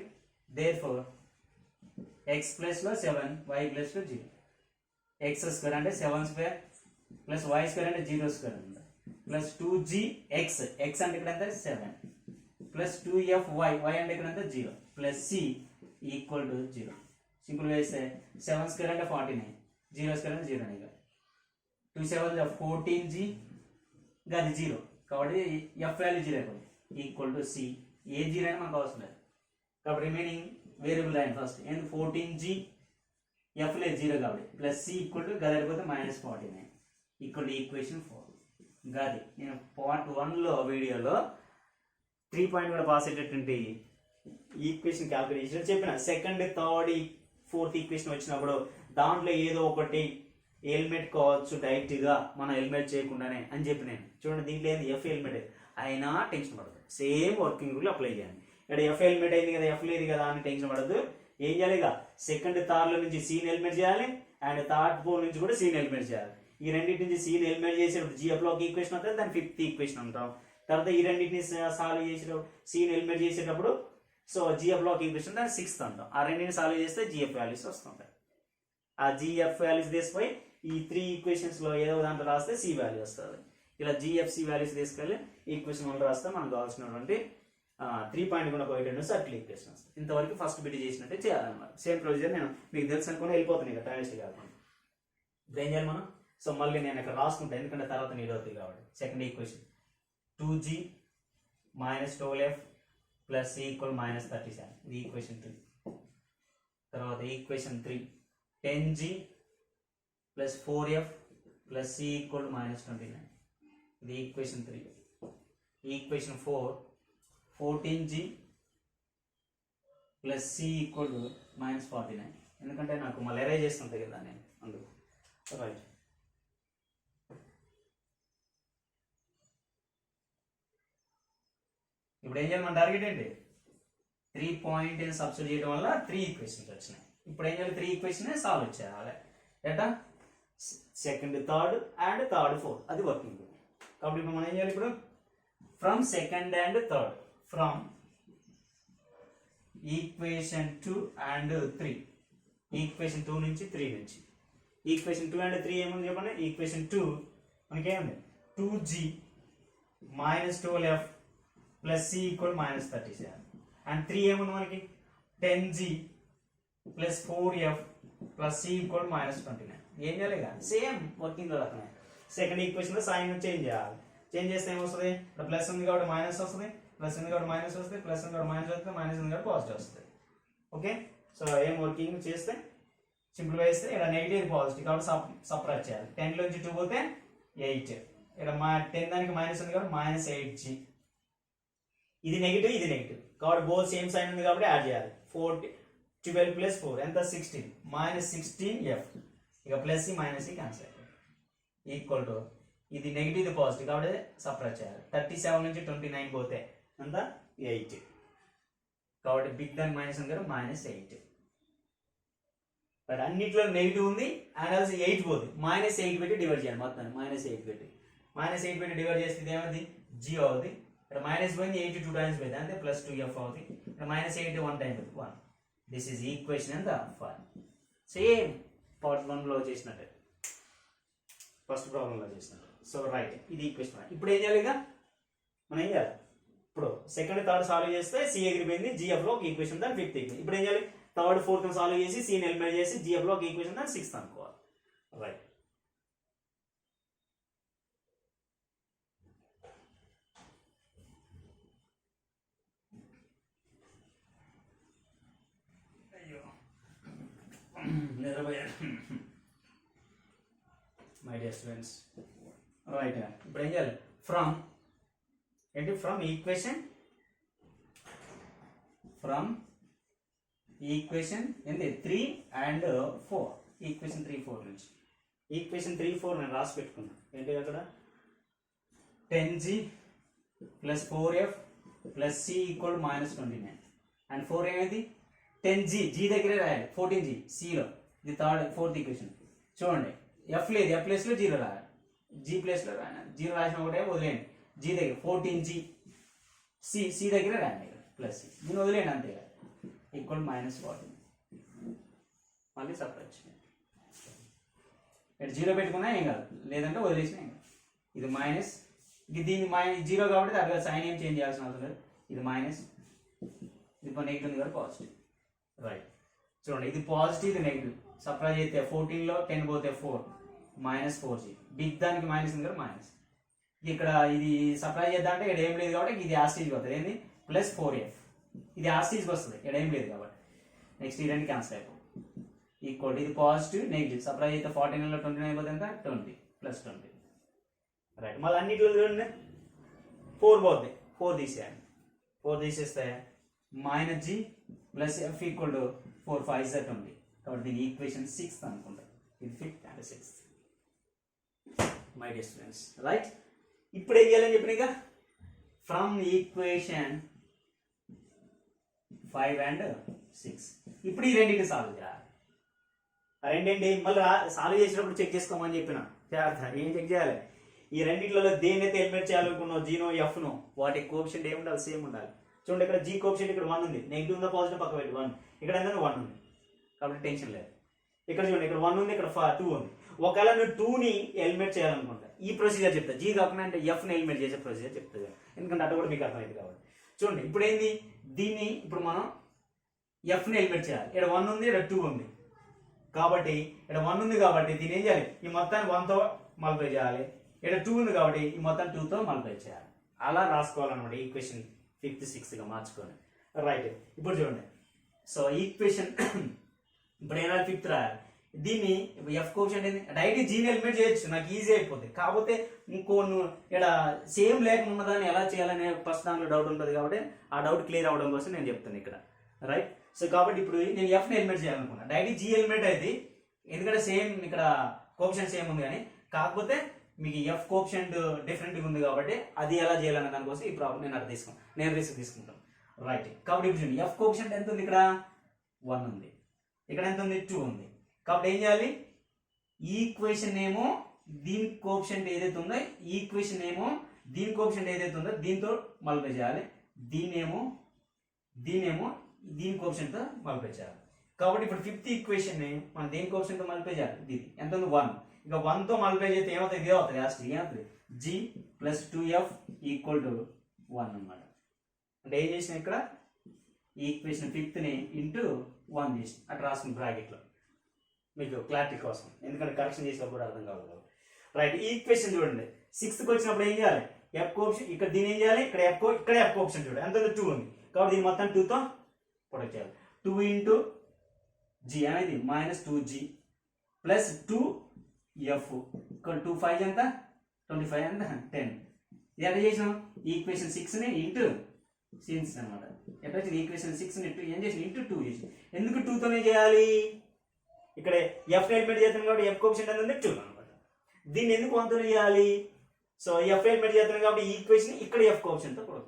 therefore x ప్లస్ లో 7, y ప్లస్ లో 0, x² అంటే 7² ప్లస్ y² అంటే 0² అంట ప్లస్ 2gx x అంటే ఇక్కడ ఎంత 7 ప్లస్ 2f y అంటే ఇక్కడ ఎంత 0 plus c equal to 0. Simple వేస్తే 7² అంటే 49, 0² అంటే 0 ఇక 2 7 14g ఇంకా అది 0 కాబట్టి f వాల్యూ 0 అయిపోయింది ఈక్వల్ టు c. ఏ 0 అయినా మనకు అవసరం లేదు కాబట్టి రిమైనింగ్ వేరియబుల్ లైన్ ఫస్ట్ ఎందుకు 14g f లేదు 0 కాబట్టి ప్లస్ c ఈక్వల్ టు గది అయిపోతే -49 ఈక్వల్ టు ఈక్వేషన్ 4. గది నేను పార్ట్ 1లో వీడియోలో 3 పాయింట్ కూడా పాస్ అయ్యేటటువంటి ఈక్వేషన్ క్యాల్కులేషన్ చెప్పిన. సెకండ్, థర్డ్, ఫోర్త్ ఈక్వేషన్ వచ్చినప్పుడు దాంట్లో ఏదో ఒకటి ఎలిమినేట్ కావచ్చు డైరెక్ట్గా మనం ఎలిమినేట్ చేయకుండానే అని చెప్పి నేను చూడండి. దీంట్లో ఏంది ఎఫ్ ఎలిమినేట్ అయినా టెన్షన్ పడదు, సేమ్ వర్కింగ్ రూల్ అప్లై చేయాలి. ఇక్కడ ఎఫ్ ఎలిమినేట్ అయింది కదా, ఎఫ్ లేదు కదా అని టెన్షన్ పడద్దు. ఏం చేయాలి, ఇక సెకండ్ థర్డ్లో నుంచి సీని ఎలిమినేట్ చేయాలి అండ్ థర్డ్ ఫోర్ నుంచి కూడా సీని ఎలిమినేట్ చేయాలి. ఈ రెండింటి నుంచి సీని ఎలిమినేట్ చేసేటప్పుడు జిఎఫ్లోకి ఈక్వేషన్ అవుతుంది, దాని 5th ఈక్వేషన్ అంటాం. తర్వాత ఈ రెండింటిని సాల్వ్ చేసేటప్పుడు సీని ఎలిమినేట్ చేసేటప్పుడు సో జిఎఫ్లోకి ఈక్వేషన్ దాని 6th అంటాం. ఆ రెండింటిని సాల్వ్ చేస్తే జిఎఫ్ వాల్యూస్ వస్తుంటాయి. ఆ జిఎఫ్ వాల్యూస్ తీసుకుపోయి ఈ 3 ఈక్వేషన్స్లో ఏదో దాంట్లో రాస్తే సి వాల్యూ వస్తుంది. ఇలా జిఎఫ్సి వాల్యూస్ తీసుకెళ్ళి ఈక్వేషన్ 1 రాస్తే మనకు కావాల్సినటువంటి 3 పాయింట్ కూడా పోయేటట్టు సర్కిల్ ఈక్వేషన్ వస్తుంది. ఇంతవరకు ఫస్ట్ బిట్ చేసినట్టే చేయాలన్నమాట. సేమ్ ప్రొసీజర్ నేను మీకు తెలుసు అనుకుని వెళ్ళిపోతాను ఇక టైం వేస్ట్ కాకుండా. ఇప్పుడు ఏం చేయాలి మనం? సో మళ్ళీ నేను ఇక్కడ రాసుకుంటాను ఎందుకంటే తర్వాత నీడ్ అవుతుంది కాబట్టి. Second equation 2g - 12f + c = -37 ఇది ఈక్వేషన్ 2. తర్వాత ఈక్వేషన్ 3 10g + 4f + c = -29 ఇది ఈక్వేషన్ 3. ఈక్వేషన్ 4 14g + c = -49 ఎందుకంటే నాకు మళ్ళీ ఎరేజ్ చేస్తుంటాయి కదా నేను అందుకు. రైట్, ఇప్పుడు ఏం చేయాలి? మన టార్గెట్ ఏంటి? 3 పాయింట్ సబ్స్టిట్యూట్ చేయడం వల్ల 3 ఈక్వేషన్స్ వచ్చినాయి. ఇప్పుడు ఏం చేయాలి? 3 ఈక్వేషన్ సాల్వ్ చేయాలి. ఎట్టా? Second, third and third, fourth అది వర్కింగ్. కాబట్టి ఇప్పుడు మనం ఏం చేయాలి? ఇప్పుడు from second and third, from equation 2 and 3, equation 2 నుంచి 3 నుంచి. ఈక్వేషన్ 2 అండ్ 3 ఏముంది చెప్పండి? ఈక్వేషన్ 2 మనకి ఏముంది? 2g - 12f + c = -37 అండ్ 3 ఏముంది మనకి? 10g + 4f + c = -29. ఏం చేయాలి? సేమ్ వర్కింగ్ రకమే. సెకండ్ ఈక్వేషన్ లో సైన్ చేంజ్ చేయాలి. చేంజ్ చేస్తే ఏమొస్తుంది? ఇక్కడ ప్లస్ ఉంది కాబట్టి మైనస్ వస్తుంది, ప్లస్ ఉంది కాబట్టి మైనస్ వస్తుంది, ప్లస్ ఉంది కాబట్టి మైనస్ వస్తుంది, మైనస్ ఉంది కాబట్టి పాజిటివ్ వస్తుంది. ఓకే, సో ఏం వర్కింగ్ చేస్తే సింప్లిఫై చేస్తే ఇక్కడ నెగిటివ్ పాజిటివ్ కాబట్టి సపరేట్ చేయాలి. 10 నుంచి 2 పోతే 8, ఇక్కడ 10 దానికి మైనస్ ఉంది కాబట్టి -8g. ఇది నెగిటివ్, ఇది నెగిటివ్ కాబట్టి బోత్ సేమ్ సైన్ ఉంది కాబట్టి యాడ్ చేయాలి. 12 + 4 ఎంత? 16 -16f. ఇక plus minus cancel equal to ఇది నెగిటివ్, ఇది పాజిటివ్ కాబట్టి సపరేట్ చేయాలి. 37 నుంచి 29 పోతే ఎంత? 8 కాబట్టి బిగ్ దాని మైనస్ ఉంది కదా -8. బట్ అన్నిట్లో నెగిటివ్ ఉంది అండ్ ఆల్సో 8 పోతుంది. -8 పెట్టి డివైడ్ చేయాలి మొత్తాన్ని. -8 పెట్టి డివైడ్ చేస్తే ఇది ఏమవుతుంది? 0 అవుతుంది. ఇక్కడ మైనస్ పోయింది, 8 2 టైమ్స్ పోయింది అంటే +2f అవుతుంది. ఇక్కడ -8 1 టైం 1. దిస్ ఈజ్ ఈక్వేషన్ ఎంత? 5. సేమ్ పార్ట్ 1లో చేసినట్టే, ఫస్ట్ ప్రాబ్లంలో చేసినట్టు. సో రైట్, ఇది ఈక్వేషన్ 1. ఇప్పుడు ఏం చేయాలి? ఇక మనం ఏం చేయాలి? ఇప్పుడు సెకండ్ థర్డ్ సాల్వ్ చేస్తే సి ఎగిరిపోయింది, జిఎఫ్లో ఒక ఈక్వేషన్ దాని 5th ఈక్వేషన్. ఇప్పుడు ఏం చేయాలి? థర్డ్ ఫోర్త్ సాల్వ్ చేసి సిని ఎలిమినేట్ చేసి జిఎఫ్లో ఒక ఈక్వేషన్ దాని 6th అనుకోవాలి. Right, my dear students. Right, ఇప్పుడు ఏం చేయాలి? ఫ్రమ్ ఏంటి? ఫ్రమ్ ఈక్వేషన్ ఏంటి? 3 and 4, ఈక్వేషన్ 3, 4 నుంచి. ఈక్వేషన్ 3, 4 నేను రాసి పెట్టుకున్నాను. ఏంటి అక్కడ? 10g + 4f + c = -29 అండ్ 4 ఏమైంది? 10g, g దగ్గరే రాయాలి. 14g cలో, ఇది ఫోర్త్ ఈక్వేషన్. చూడండి, f లేదు, f ప్లేస్లో 0 రాయాలి, g ప్లేస్లో రాయాలి. 0 రాసిన ఒకటే వదిలేయండి. g దగ్గర 14g, c దగ్గర రాయండి ప్లస్ c, దీన్ని వదిలేయండి అంతే. ఈక్వల్ -14 మళ్ళీ సపరేట్ చేయండి. ఇక్కడ 0 పెట్టుకున్నా ఏం కాదు, లేదంటే వదిలేసినా ఏం కాదు. ఇది మైనస్, దీన్ని -0 కాబట్టి అక్కడ సైన్ ఏం చేంజ్ చేయాల్సిన అవసరం లేదు. ఇది మైనస్, ఇది నెగిటివ్ ఉంది కాబట్టి పాజిటివ్. రైట్, చూడండి ఇది పాజిటివ్, ఇది నెగిటివ్. సపరేట్ చేస్తే 14లో 10 పోతే 4 -4g. బిగ్ దానికి మైనస్ ఉంది కదా మైనస్. ఇక్కడ ఇది సపరేట్ చేద్దాం అంటే ఇక్కడ ఏం లేదు కాబట్టి ఇది యాస్టీజ్ పోతుంది. ఏంది? +4f. ఇది యాస్టీజ్కి వస్తుంది, ఇక్కడ ఏం లేదు కాబట్టి. నెక్స్ట్ ఈ రెండు క్యాన్సిల్ అయిపోతుంది. ఈక్వల్ ఇది పాజిటివ్ నెగిటివ్. సపరేట్ చేస్తే 14లో 29 అయిపోతుంది ఇంకా 20 +20. రైట్, మళ్ళీ అన్నిట్లో 4 పోతుంది. 4 తీసేయండి. 4 తీసేస్తే -g + f = 4 5 20 కాబట్టి దీని ఈక్వేషన్ 6 అనుకుంటాం. ఇది 5th and 6th. My dear students, right, ఇప్పుడు ఏం చేయాలని చెప్పిన? ఇక ఫ్రమ్ ఈక్వేషన్ 5 and 6 ఇప్పుడు ఈ రెండింటిని సాల్వ్ చేయాలి. రెండేంటి? మళ్ళీ సాల్వ్ చేసినప్పుడు చెక్ చేసుకోమని చెప్పిన. ఏం చెక్ చేయాలి? ఈ రెండింటిలో దేన్నైతే ఎలిమినేట్ చేయాలనుకున్నావు, జీనో ఎఫ్ను, వాటి కోఎఫిషియంట్ ఏమి ఉండాలి? సేమ్ ఉండాలి. చూడండి, ఇక్కడ జీ కోఎఫిషియంట్ ఇక్కడ 1 ఉంది, నెగిటివ్ ఉందా పాజిటివ్ పక్క పెట్టి 1, ఇక్కడ 1 ఉంది కాబట్టి టెన్షన్ లేదు. ఇక్కడ చూడండి, ఇక్కడ 1 ఉంది, ఇక్కడ 2 ఉంది. ఒకవేళ నువ్వు 2ని ఎలిమినేట్ చేయాలనుకుంటా ఈ ప్రొసీజర్ చెప్తా. జీ కాకుండా అంటే ఎఫ్ని ఎలిమినేట్ చేసే ప్రొసీజర్ చెప్తుంది, ఎందుకంటే అటు కూడా మీకు అర్థమైంది కాబట్టి. చూడండి ఇప్పుడు ఏంది, దీన్ని ఇప్పుడు మనం ఎఫ్ని ఎలిమినేట్ చేయాలి. ఇక్కడ 1 ఉంది, ఇక్కడ 2 ఉంది కాబట్టి, ఇక్కడ 1 ఉంది కాబట్టి దీన్ని ఏం చేయాలి, ఈ మొత్తాన్ని 1తో మల్టిప్లై చేయాలి. ఇక్కడ 2 ఉంది కాబట్టి ఈ మొత్తం 2తో మల్టిప్లై చేయాలి. అలా రాసుకోవాలన్నమాట ఈక్వేషన్ 5th 6గా మార్చుకొని. రైట్, ఇప్పుడు చూడండి. సో ఈక్వేషన్ ఇప్పుడు ఏనా 5th రాయాలి. దీన్ని ఎఫ్ కోఎఫిషియంట్ ఏంది, డైరెక్ట్ జీని ఎలిమినేట్ చేయొచ్చు, నాకు ఈజీ అయిపోతుంది. కాకపోతే ఇంకో ఇక్కడ సేమ్ లేకుండా ఉన్నదాన్ని ఎలా చేయాలనే ఫస్ట్ దాంట్లో డౌట్ ఉంటుంది కాబట్టి ఆ డౌట్ క్లియర్ అవ్వడం కోసం నేను చెప్తాను ఇక్కడ. రైట్, సో కాబట్టి ఇప్పుడు నేను ఎఫ్ని ఎలిమినేట్ చేయాలనుకున్నా, డైరెక్ట్ జీ ఎలిమినేట్ అయితే ఎందుకంటే సేమ్ ఇక్కడ కోఎఫిషియంట్ సేమ్ ఉంది, కానీ కాకపోతే మీకు ఎఫ్ కోఎఫిషియంట్ డిఫరెంట్గా ఉంది కాబట్టి అది ఎలా చేయాలనే దానికోసం ఈ ప్రాబ్లం నేను రిస్క్ తీసుకుంటాను. రైట్, కాబట్టి ఇప్పుడు చూడండి, ఎఫ్ కోఎఫిషియంట్ ఎంత ఉంది, ఇక్కడ 1 ఉంది, ఇక్కడ ఎంత ఉంది, 2 ఉంది. కాబట్టి ఏం చేయాలి, ఈక్వేషన్ ఏమో దీని కోఎఫిషియంట్ ఏదైతే ఉందో ఈక్వేషన్ ఏమో దీని కోఎఫిషియంట్ ఏదైతే ఉందో దీంతో మల్టిప్లై చేయాలి, దీనేమో దీని కోఎఫిషియంట్తో మల్టిప్లై చేయాలి. కాబట్టి ఇప్పుడు 5th ఈక్వేషన్ ని మనం దేని కోఎఫిషియంట్తో మల్టిప్లై చేయాలి, ఇది ఎంత ఉంది 1. ఇక 1తో మల్టిప్లై చేస్తే ఏమవుతుంది, ఇదే అవుతుంది లాస్ట్, ఏమవుతుంది g + 2f = 1 అన్నమాట. అంటే ఏం చేసిన ఇక్కడ ఈక్వేషన్ 5th ని ఇంటూ 1 చేసిన అట్లా రాసుకుని బ్రాకెట్లో మీకు క్లారిటీ కోసం, ఎందుకంటే కరెక్షన్ చేసినప్పుడు అర్థం కావాలి. రైట్, ఈ ఈక్వేషన్ చూడండి 6th వచ్చినప్పుడు ఏం చేయాలి, ఎఫ్ కోఎఫిషియంట్ ఇక్కడ దీని ఏం చేయాలి, ఇక్కడ ఎఫ్ కోఎఫిషియంట్ చూడండి ఎంత 2 ఉంది కాబట్టి దీని మొత్తం 2తో ప్రొడక్ట్ చేయాలి. 2 ఇంటూ జీ అనేది -2g ప్లస్ 2f ఇక్కడ 2 5 ఎంత 25 ఎంత 10. ఇది ఎట్లా చేసినాం, ఈక్వేషన్ 6ని ఇంటూ సిన్స్ అనమాట. ఎట్లా వచ్చింది, ఈక్వేషన్ 6ని ఏం చేసిన ఇంటూ 2 చేసి. ఎందుకు 2తోనే చేయాలి, ఇక్కడ ఎఫ్ ఎలిమినేట్ చేస్తున్నాం కాబట్టి ఎఫ్ కోఎఫిషియంట్ అనేది 2 అనమాట. దీన్ని ఎందుకు 1తోనే చేయాలి, సో ఎఫ్ ఎలిమినేట్ చేస్తున్నాం కాబట్టి ఈక్వేషన్ ఇక్కడ ఎఫ్ కోఎఫిషియంట్తో కూడా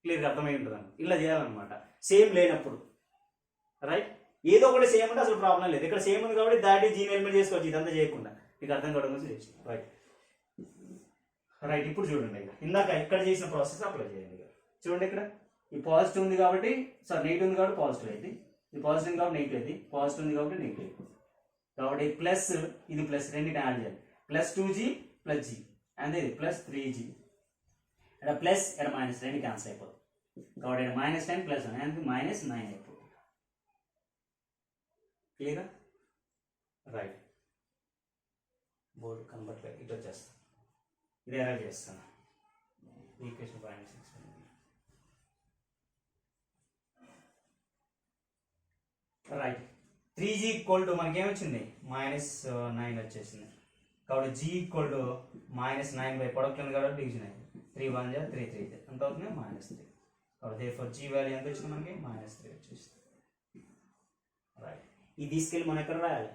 క్లియర్గా అర్థమై ఉంటుంది అని ఇలా చేయాలన్నమాట. సేమ్ లేనప్పుడు రైట్, ఏదో ఒకటి సేమ్ ఉంటే అసలు ప్రాబ్లం లేదు. ఇక్కడ సేమ్ ఉంది కాబట్టి దాటి జీని ఎలిమినేట్ చేసుకోవచ్చు, ఇదంతా చేయకుండా మీకు అర్థం కావడం కోసం చేసి. రైట్, ఇప్పుడు చూడండి, ఇక ఇందాక ఇక్కడ చేసిన ప్రాసెస్ అప్లై చేయండి. చూడండి ఇక్కడ ఈ పాజిటివ్ ఉంది కాబట్టి నెగిటివ్ ఉంది కాబట్టి పాజిటివ్ అయింది, ఇది పాజిటివ్ కాబట్టి నెగిటివ్ అయింది, పాజిటివ్ ఉంది కాబట్టి నెగిటివ్. కాబట్టి ప్లస్ ఇది ప్లస్ రెండింటిని యాడ్ చేయాలి, +2g + g అండ్ ఇది +3g. ఇక్కడ ప్లస్ ఇక్కడ మైనస్ రెండు క్యాన్సిల్ అయిపోతుంది కాబట్టి ఇక్కడ -10 + 1 అండ్ -9 అయిపోతుంది. క్లియరా? రైట్, బోర్డు కనబట్లేదు, ఇటు వచ్చేస్తాను, ఇది అరేంజ్ చేస్తాను. Equation 6 right. 3g = మనకి ఏమొచ్చింది -9 వచ్చేసింది కాబట్టి g = -9 ప్రొడక్ట్ ఉంది కాబట్టి డివిజన్ అయింది. 3 1 3 3 ఎంత అవుతుంది -3 కాబట్టి g వాల్యూ ఎంత వచ్చింది మనకి -3 వచ్చేసింది. రైట్, ఇది తీసుకెళ్ళి మనం ఎక్కడ రాయాలి,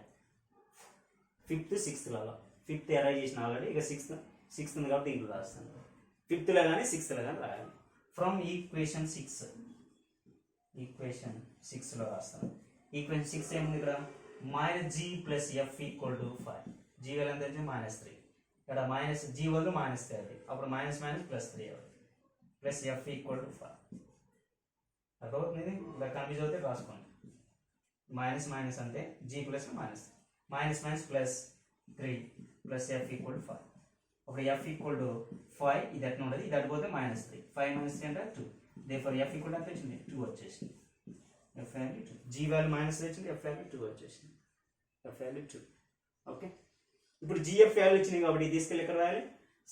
5th 6th లలో. 5th అరేంజ్ చేసిన ఆల్రెడీ, ఇక 6th ఉంది కాబట్టి ఇంట్లో రాస్తాను. 5th లో కానీ 6th లో కానీ రాయాలి. ఫ్రమ్ ఈక్వేషన్ 6 లో రాస్తాను. ఈక్వేషన్ 6 ఏముంది ఇక్కడ, -g + f = 5. g వాల్యూ ఎంత వచ్చింది -3. ఇక్కడ g వల్ల -3 అది, అప్పుడు +3 అవుతుంది, ప్లస్ f = 5. అర్థమవుతుంది, ఇలా కన్ఫ్యూజ్ అవుతే రాసుకోండి. మైనస్ అంటే g + -3 ప్లస్ f = 5. అప్పుడు f = 5, ఇది ఎట్లా ఉండదు, ఇది అడిపోతే -3. 5 - 3 అంటే 2. దేర్ఫోర్ f = ఎంత వచ్చింది 2 వచ్చేసింది. f వాల్యూ 2, g వాల్యూ -3 వచ్చింది, f వాల్యూ 2 వచ్చేసింది. f value 2. ఓకే, ఇప్పుడు gf వాల్యూ వచ్చింది కాబట్టి తీసుకెళ్ళి ఎక్కడ రాయాలి,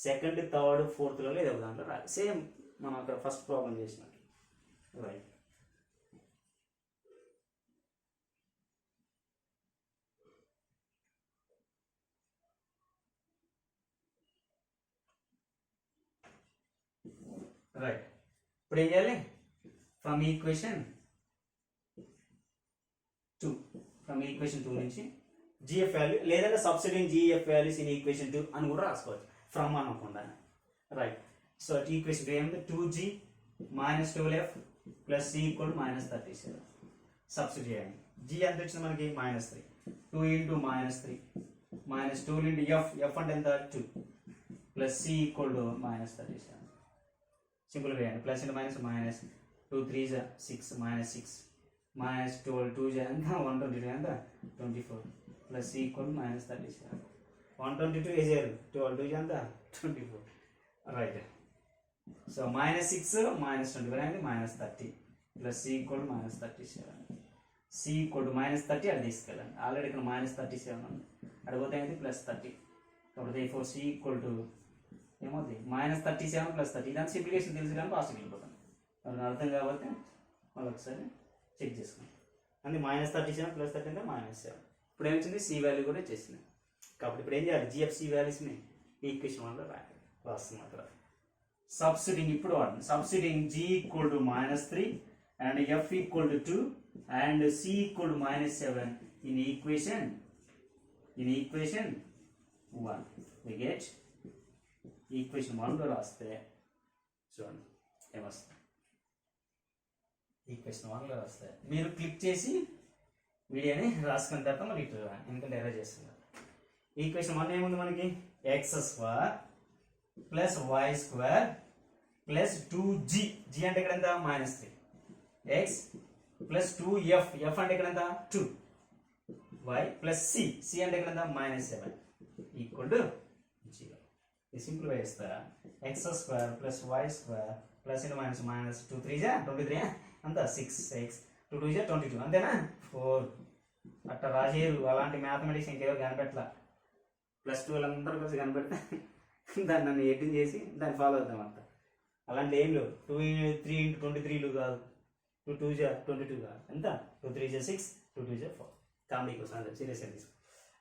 2nd 3rd 4th లలో ఏదో దాంట్లో రాయాలి, సేమ్ మనం అక్కడ ఫస్ట్ ప్రాబ్లం చేసినట్టు. Right, right. ఇప్పుడు ఏం చేయాలి, ఫ్రమ్ ఈక్వేషన్ 2 నుంచి జిఎఫ్ వాల్యూ లేదంటే సబ్స్టిట్యూయింగ్ జిఎఫ్ వాల్యూస్ ఇన్ ఈక్వేషన్ 2 అని కూడా రాసుకోవచ్చు, ఫ్రమ్ అనకుండా. రైట్, సో ఈక్వేషన్ 2 ఏమిటి, 2g - 12f + c = -37. సబ్స్టిట్యూట్ చేయండి. g ఎంత వచ్చింది మనకి -3. 2 × -3 -2 × f అంటే ఎంత 2 + c = -37. సింపుల్ వేయండి, ప్లస్ ఇంటూ మైనస్ 2 3 6 -6 -12 2 ఎంత 122 ఎంత 24 ప్లస్ సి ఈక్వల్ మైనస్ 37. 122 వేసారు, 12 ఎంత 24, రైట్. సో -6 -21 అనేది -30 plus C equal -37. C equal -30 అది తీసుకెళ్ళండి, ఆల్రెడీ ఇక్కడ -37 ఉంది, అడిగితే అయితే +30. కాబట్టి ఫోర్ సి ఈక్వల్ టు ఏమవుతుంది -37 + 30. ఇదాన్ని సింప్లికేషన్ తెలుసు కానీ పాస్ట్కి వెళ్ళిపోతాను, మరి అర్థం కాబట్టి మళ్ళీ ఒకసారి చెక్ చేసుకోండి. అంటే -37 + 30 అంటే -7. ఇప్పుడు ఏమొచ్చింది, సి వాల్యూ కూడా వచ్చేసింది. కాబట్టి ఇప్పుడు ఏం చేయాలి, జిఎఫ్సి వాల్యూస్ని ఈక్వేషన్ 1లో రాస్తున్నాం అక్కడ. సబ్స్టిట్యూటింగ్ ఇప్పుడు వాడండి, substituting g equal to -3 and f equal to 2 and c equal to -7 in equation 1. we get equation 1లో రాస్తే చూడండి ఏమొస్తుంది. ఈక్వేషన్ 1లో రాస్తే మీరు క్లిక్ చేసి వీడియోని రాసుకున్న తర్వాత మళ్ళీ ఇటు ఎందుకంటే ఎర్రర్ చేస్తున్నారు. ఈక్వేషన్ 1 ఏముంది మనకి, x² + y² + 2g. g అంటే ఇక్కడ ఎంత -3, x + 2f, f అంటే ఇక్కడ ఎంత 2, y + c అంటే ఇక్కడ ఎంత -7 ఈక్వల్ టు 0. ఇది సింప్లిఫై చేస్తా, x² + y² + -2 3 23 అంతా 6x 2 2 22 అంతేనా 4. అట్లా రాసేరు, అలాంటి మ్యాథమెటిక్స్ ఇంకేదో కనిపెట్టలా. +2 వాళ్ళందరూ కలిసి కనిపెడితే దాన్ని నన్ను ఎడిటింగ్ చేసి దాన్ని ఫాలో అవుతాం అంత. అలాంటి ఏం లేవు, 2 3 × 23 కాదు, 2 2 22 కాదు, ఎంత 2 3 6 2 2 4. కామెడీ కోసం అది సీరియస్గా తీసుకో,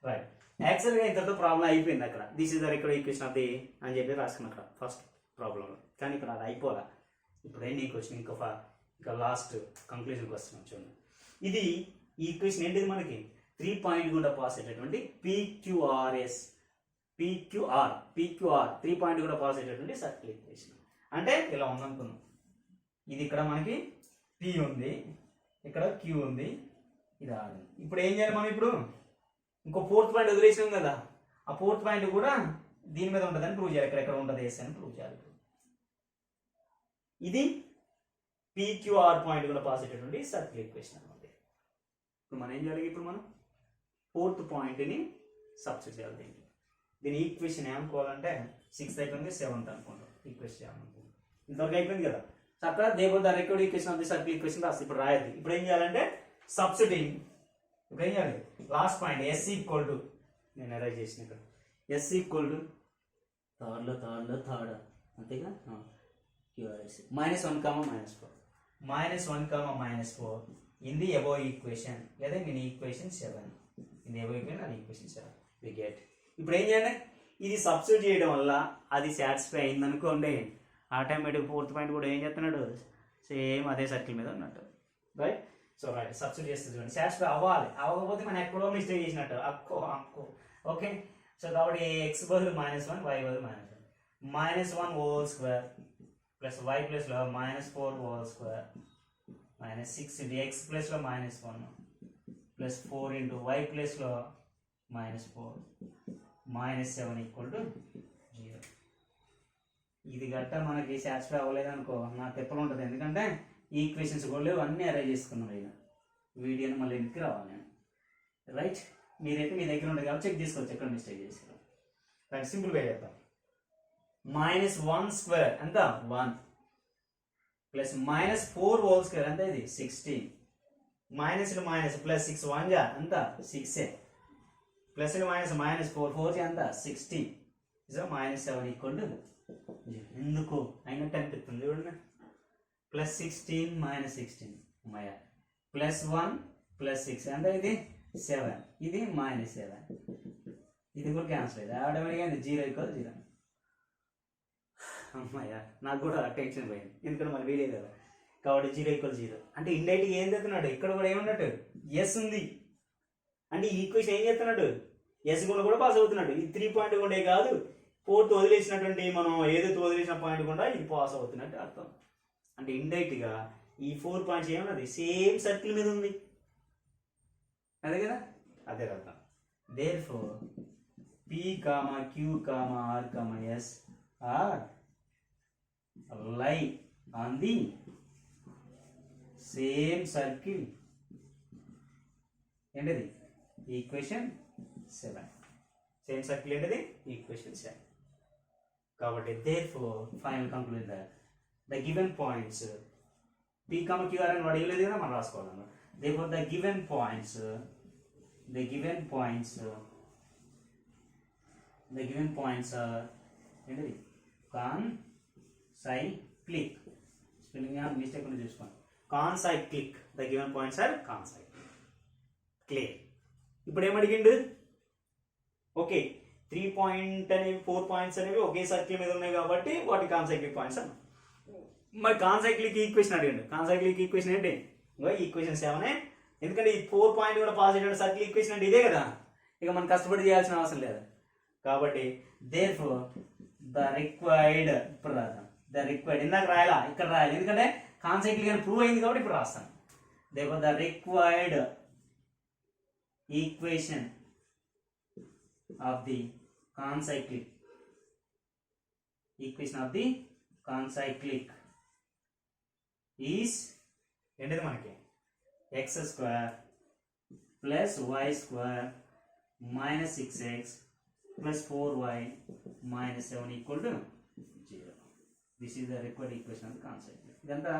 రైట్. యాక్చువల్గా ఇంతతో ప్రాబ్లం అయిపోయింది అక్కడ. దిస్ ఇస్ ద ఇక్కడ ఈక్వేషన్ ఆఫ్ ది అని చెప్పి రాసుకున్నాం అక్కడ ఫస్ట్ ప్రాబ్లంలో, కానీ ఇక్కడ అది అయిపోలే. ఇప్పుడు ఏంటి ఈక్వేషన్ ఇంకా లాస్ట్ కంక్లూజన్కి వస్తున్నాం చూడండి. ఇది ఈ ఈక్వేషన్ ఏంటిది మనకి 3 పాయింట్ గుండా పాస్ అయ్యేటటువంటి PQR 3 పాయింట్ కూడా పాస్ అయ్యేటటువంటి సర్కిల్ ఈక్వేషన్. అంటే ఇలా ఉందనుకుందాం, ఇది ఇక్కడ మనకి P ఉంది, ఇక్కడ Q ఉంది, ఇది R ఉంది. ఇప్పుడు ఏం చేయాలి మనం, ఇప్పుడు ఇంకో 4th పాయింట్ వదిలేసినాం కదా, ఆ 4th పాయింట్ కూడా దీని మీద ఉంటుందని ప్రూవ్ చేయాలి, ఎక్కడ ఉంటుంది వేసి అని ప్రూవ్ చేయాలి. ఇది PQR పాయింట్ కూడా పాస్ అయ్యేటటువంటి సర్కిల్ ఈక్వేషన్ అనమాట. ఇప్పుడు మనం ఏం చేయాలి, ఇప్పుడు మనం 4th పాయింట్ని సబ్స్టిట్యూట్ చేయాలి. దీని ఈక్వేషన్ ఏమనుకోవాలంటే 6th అయిపోయింది 7th అనుకుంటాం, ఈక్వేషన్ ఏమనుకుంటాం ఇంతవరకు అయిపోయింది కదా. సో అక్కడ దేవర్ the required equation of the circle equation రాసి ఇప్పుడు రాయద్దు. ఇప్పుడు ఏం చేయాలంటే సబ్స్టిట్యూటింగ్, ఇప్పుడు ఏం చేయాలి, last point s equal to, నేను అరైజ్ చేసిన ఇక్కడ s ఈక్వల్ టు థర్డ్ అంతేగా QRS -1, -4 in the above equation, లేదా నేను ఈక్వేషన్ 7 ఇది అబోవ్ ఈక్వేషన్, అది ఈక్వేషన్ 7 వి గెట్. ఇప్పుడు ఏం చేయాలి, ఇది సబ్స్టిట్యూట్ చేయడం వల్ల అది సాటిస్ఫై అయింది అనుకోండి, ఆటోమేటిక్ 4th పాయింట్ కూడా ఏం చేస్తున్నాడు, సేమ్ అదే సర్కిల్ మీద ఉన్నట్టు, రైట్. సో రైట్ సబ్స్టిట్యూట్ చేస్తే చూడండి, సాటిస్ఫై అవ్వాలి, అవ్వకపోతే మనం ఎక్కడో మిస్టేక్ చేసినట్టు అక్కో. ఓకే, సో కాబట్టి x బదులు -1 y బదులు -1 whole square plus y plus లో -4 హోల్ స్క్వేర్ -6 × x ప్లస్ లో -1 ప్లస్ 4 × y ప్లస్ లో -4 -7 ఈక్వల్ టు 0. ఇది గట్ట మనకి సాటిస్ఫై అవ్వలేదు అనుకో, నా తిప్పలు ఉంటుంది. ఎందుకంటే ఈక్వేషన్స్ కూడా లేవు, అన్నీ అరేంజ్ చేసుకున్నాం. ఇక వీడియోని మళ్ళీ ఇంటికి రావాలి నేను, రైట్. మీరైతే మీ దగ్గర ఉంటుంది కాబట్టి చెక్ తీసుకోవచ్చు ఎక్కడ మిస్టేక్ చేశారు. రైట్, సింపుల్గా చేద్దాం. -1² ఎంత 1 ప్లస్ -4 హోల్ స్క్వేర్ ఎంత ఇది 16 మైనస్ ప్లస్ 6 1 ఎంత 6 ప్లస్ -4 4 ఎంత 60 -7 ఈక్వల్ టు 0. ఎందుకు అయినట్టు అనిపిస్తుంది చూడండి, +16 -16 +1 +6 అంటే ఇది 7, ఇది -7, ఇది కూడా క్యాన్సిల్ అయ్యింది ఆటోమేటిక్గా 0 = 0. అమ్మాయ్యా, నాకు కూడా టెన్షన్ పోయింది, ఎందుకంటే మళ్ళీ వీడియో కదా కాబట్టి 0 = 0. అంటే ఇండైరెక్ట్గా ఏం చేస్తున్నాడు, ఇక్కడ కూడా ఏమన్నట్టు ఎస్ ఉంది అంటే ఈ ఈక్వేషన్ ఏం చేస్తున్నాడు, ఎస్ కూడా పాస్ అవుతున్నాడు. ఈ 3 పాయింట్ కూడా కాదు, 4th వదిలేసినటువంటి మనం ఏదైతే వదిలేసిన పాయింట్ కూడా ఇది పాస్ అవుతున్నట్టు అర్థం. అంటే ఇండైరెక్ట్గా ఈ 4 పాయింట్స్ ఏమన్నది సేమ్ సర్కిల్ మీద ఉంది, అదే కదా, అదే అర్థం. Therefore P, Q, R, S are lie on the same circle. ఏంటిది ఈక్వేషన్ 7. సేమ్ సర్కిల్ ఏంటిది ఈక్వేషన్ 7. కాబట్టి therefore final conclusion that the given points p, q r అని వాడు ఇవ్వలేదు కదా మనం రాసుకోవాలన్నమాట. therefore the given points are ఏంటిది concyclic. స్పెల్లింగ్ మిస్టేక్ ఉంది చూసుకోండి. concyclic. the given points are concyclic. Clear. ఇప్పుడు ఏమడిగిండు? ఓకే 3 పాయింట్ అనేవి 4 పాయింట్స్ అనేవి ఒకే సర్కిల్ మీద ఉన్నాయి కాబట్టి వాటి కాన్సైక్లిక్ పాయింట్స్ అన్న. మరి కాన్సైక్లిక్ ఈక్వేషన్ అడిగాడు. కాన్సైక్లిక్ ఈక్వేషన్ ఏంటి? ఈక్వేషన్ 7. ఎందుకంటే ఈ 4 పాయింట్ కూడా పాస్ అయ్యే సర్కిల్ ఈక్వేషన్ అంటే ఇదే కదా, ఇక మనం కష్టపడి చేయాల్సిన అవసరం లేదు. కాబట్టి therefore the required ఇప్పుడు రాద్దాం. the required ఇందాక రాయాలా, ఇక్కడ రాయాలి, ఎందుకంటే కాన్సైక్లిక్ అని ప్రూవ్ అయింది కాబట్టి ఇప్పుడు రాస్తాను. therefore the required equation of the concyclic is ఏంటిది మనకి x square plus y square minus 6x plus 4y minus 7 equal to 0. This is the required equation of the concyclic. ఇదంతా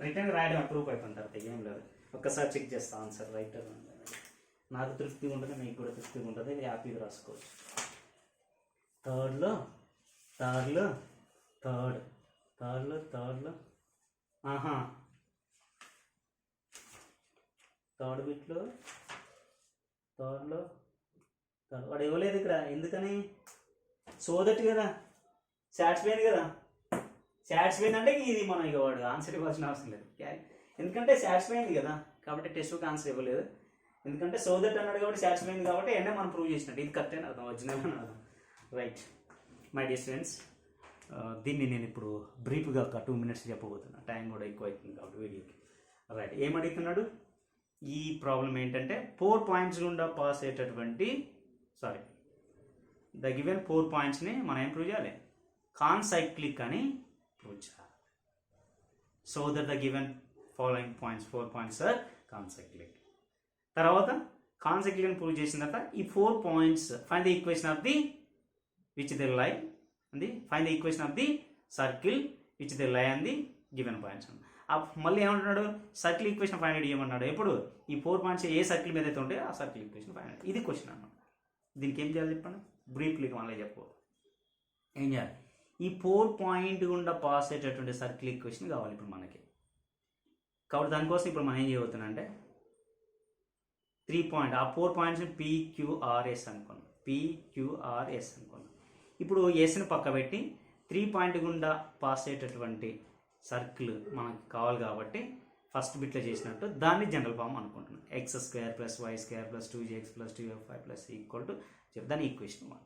రిటర్న్ రాయడం approve అయిపోయిన తర్వాత ఏం లేదు, ఒక్కసారి చెక్ చేస్తా ఆన్సర్ రైట్. నాకు తృప్తిగా ఉంటుంది, మీకు కూడా తృప్తిగా ఉంటుంది, హ్యాపీగా రాసుకోవచ్చు. థర్డ్లో థర్డ్ బిట్లో వాడు ఇవ్వలేదు ఇక్కడ. ఎందుకని? సోదటి కదా, సాటిస్ఫైన్ కదా. సాటిస్ఫైన్ అంటే ఇది మనం ఇక వాడు ఆన్సర్ ఇవ్వాల్సిన అవసరం లేదు, ఎందుకంటే సాటిస్ఫైన్ కదా. కాబట్టి టెస్ట్కి ఆన్సర్ ఇవ్వలేదు, ఎందుకంటే సోదట్ అన్నాడు కాబట్టి సాటిస్ఫైన్ కాబట్టి ఎండే మనం ప్రూవ్ చేసినట్టు. ఇది కరెక్ట్ అని అర్థం, ఒరిజినల్ అని అర్థం. రైట్ మై డియర్ స్టూడెంట్స్, దీన్ని నేను ఇప్పుడు బ్రీఫ్గా ఒక 2 minutes చెప్పబోతున్నా, టైం కూడా ఎక్కువ అవుతుంది కాబట్టి వీడియోకి. రైట్, ఏమడుగుతున్నాడు? ఈ ప్రాబ్లం ఏంటంటే 4 పాయింట్స్ గుండా పాస్ అయ్యేటటువంటి ద గివెన్ 4 పాయింట్స్ని మనం ఏం ప్రూవ్ చేయాలి? కాన్సైక్లిక్ అని ప్రూవ్ చేయాలి. So that the given following points 4 points are concyclic. తర్వాత కాన్సైక్లిక్ అని ప్రూవ్ చేసిన తర్వాత ఈ 4 points find the equation of the which they lie అంది, find the equation of the circle which they lie అంది given points. మళ్ళీ ఏమంటున్నాడు? Circle equation find out చేయమన్నాడు. ఎప్పుడు? ఈ 4 పాయింట్స్ ఏ సర్కిల్ మీద అయితే ఉంటే ఆ సర్కిల్ ఈక్వేషన్ ఫైండ్ అవుట్. ఇది క్వశ్చన్ అన్నమాట. దీనికి ఏం చేయాలి చెప్పండి, బ్రీఫ్లీ మళ్ళీ చెప్పు. ఏం చేయాలి? ఈ 4 పాయింట్ గుండా పాస్ అయ్యేటటువంటి సర్కిల్ ఈక్వేషన్ కావాలి ఇప్పుడు మనకి. కాబట్టి దానికోసం ఇప్పుడు మనం ఏం చేయబోతున్నాం అంటే 3 పాయింట్, ఆ 4 పాయింట్స్ PQRS అనుకున్నాం. ఇప్పుడు ఎస్ని పక్క పెట్టి 3 పాయింట్ గుండా పాస్ అయ్యేటటువంటి సర్కిల్ మనకు కావాలి కాబట్టి ఫస్ట్ బిట్లో చేసినట్టు దాన్ని జనరల్ ఫామ్ అనుకుంటున్నాం. x² + y² + 2gx + 2f5 equal to దాని ఈక్వేషన్ 1.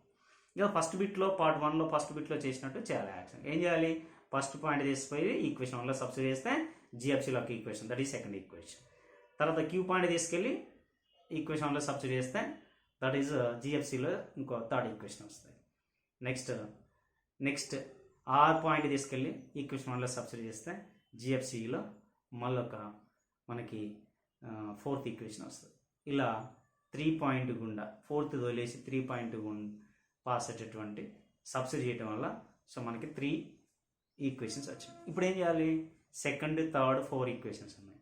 ఇక ఫస్ట్ బిట్లో పార్ట్ 1లో ఫస్ట్ బిట్లో చేసినట్టు చేయాలి యాక్షన్. ఏం చేయాలి? ఫస్ట్ పాయింట్ తీసుకుపోయి ఈక్వేషన్ 1లో సబ్స్టిట్యూట్ చేస్తే GFCలోకి equation, that is second equation. తర్వాత Q పాయింట్ తీసుకెళ్ళి ఈక్వేషన్ 1లో సబ్స్టిట్యూట్ చేస్తే దట్ ఈస్ GFCలో ఇంకో థర్డ్ ఈక్వేషన్ వస్తుంది. నెక్స్ట్ R పాయింట్ తీసుకెళ్ళి ఈక్వేషన్ 1లో సబ్స్టిట్యూట్ చేస్తే GFCలో మళ్ళొక మనకి ఫోర్త్ ఈక్వేషన్ వస్తుంది. ఇలా 3 పాయింట్ గుండా ఫోర్త్ వదిలేసి 3 పాయింట్ గుండా పాస్ అయ్యేటటువంటి సబ్స్టిట్యూట్ చేయడం వల్ల సో మనకి 3 ఈక్వేషన్స్ వచ్చినాయి. ఇప్పుడు ఏం చేయాలి? సెకండ్, థర్డ్, 4 ఈక్వేషన్స్ ఉన్నాయి,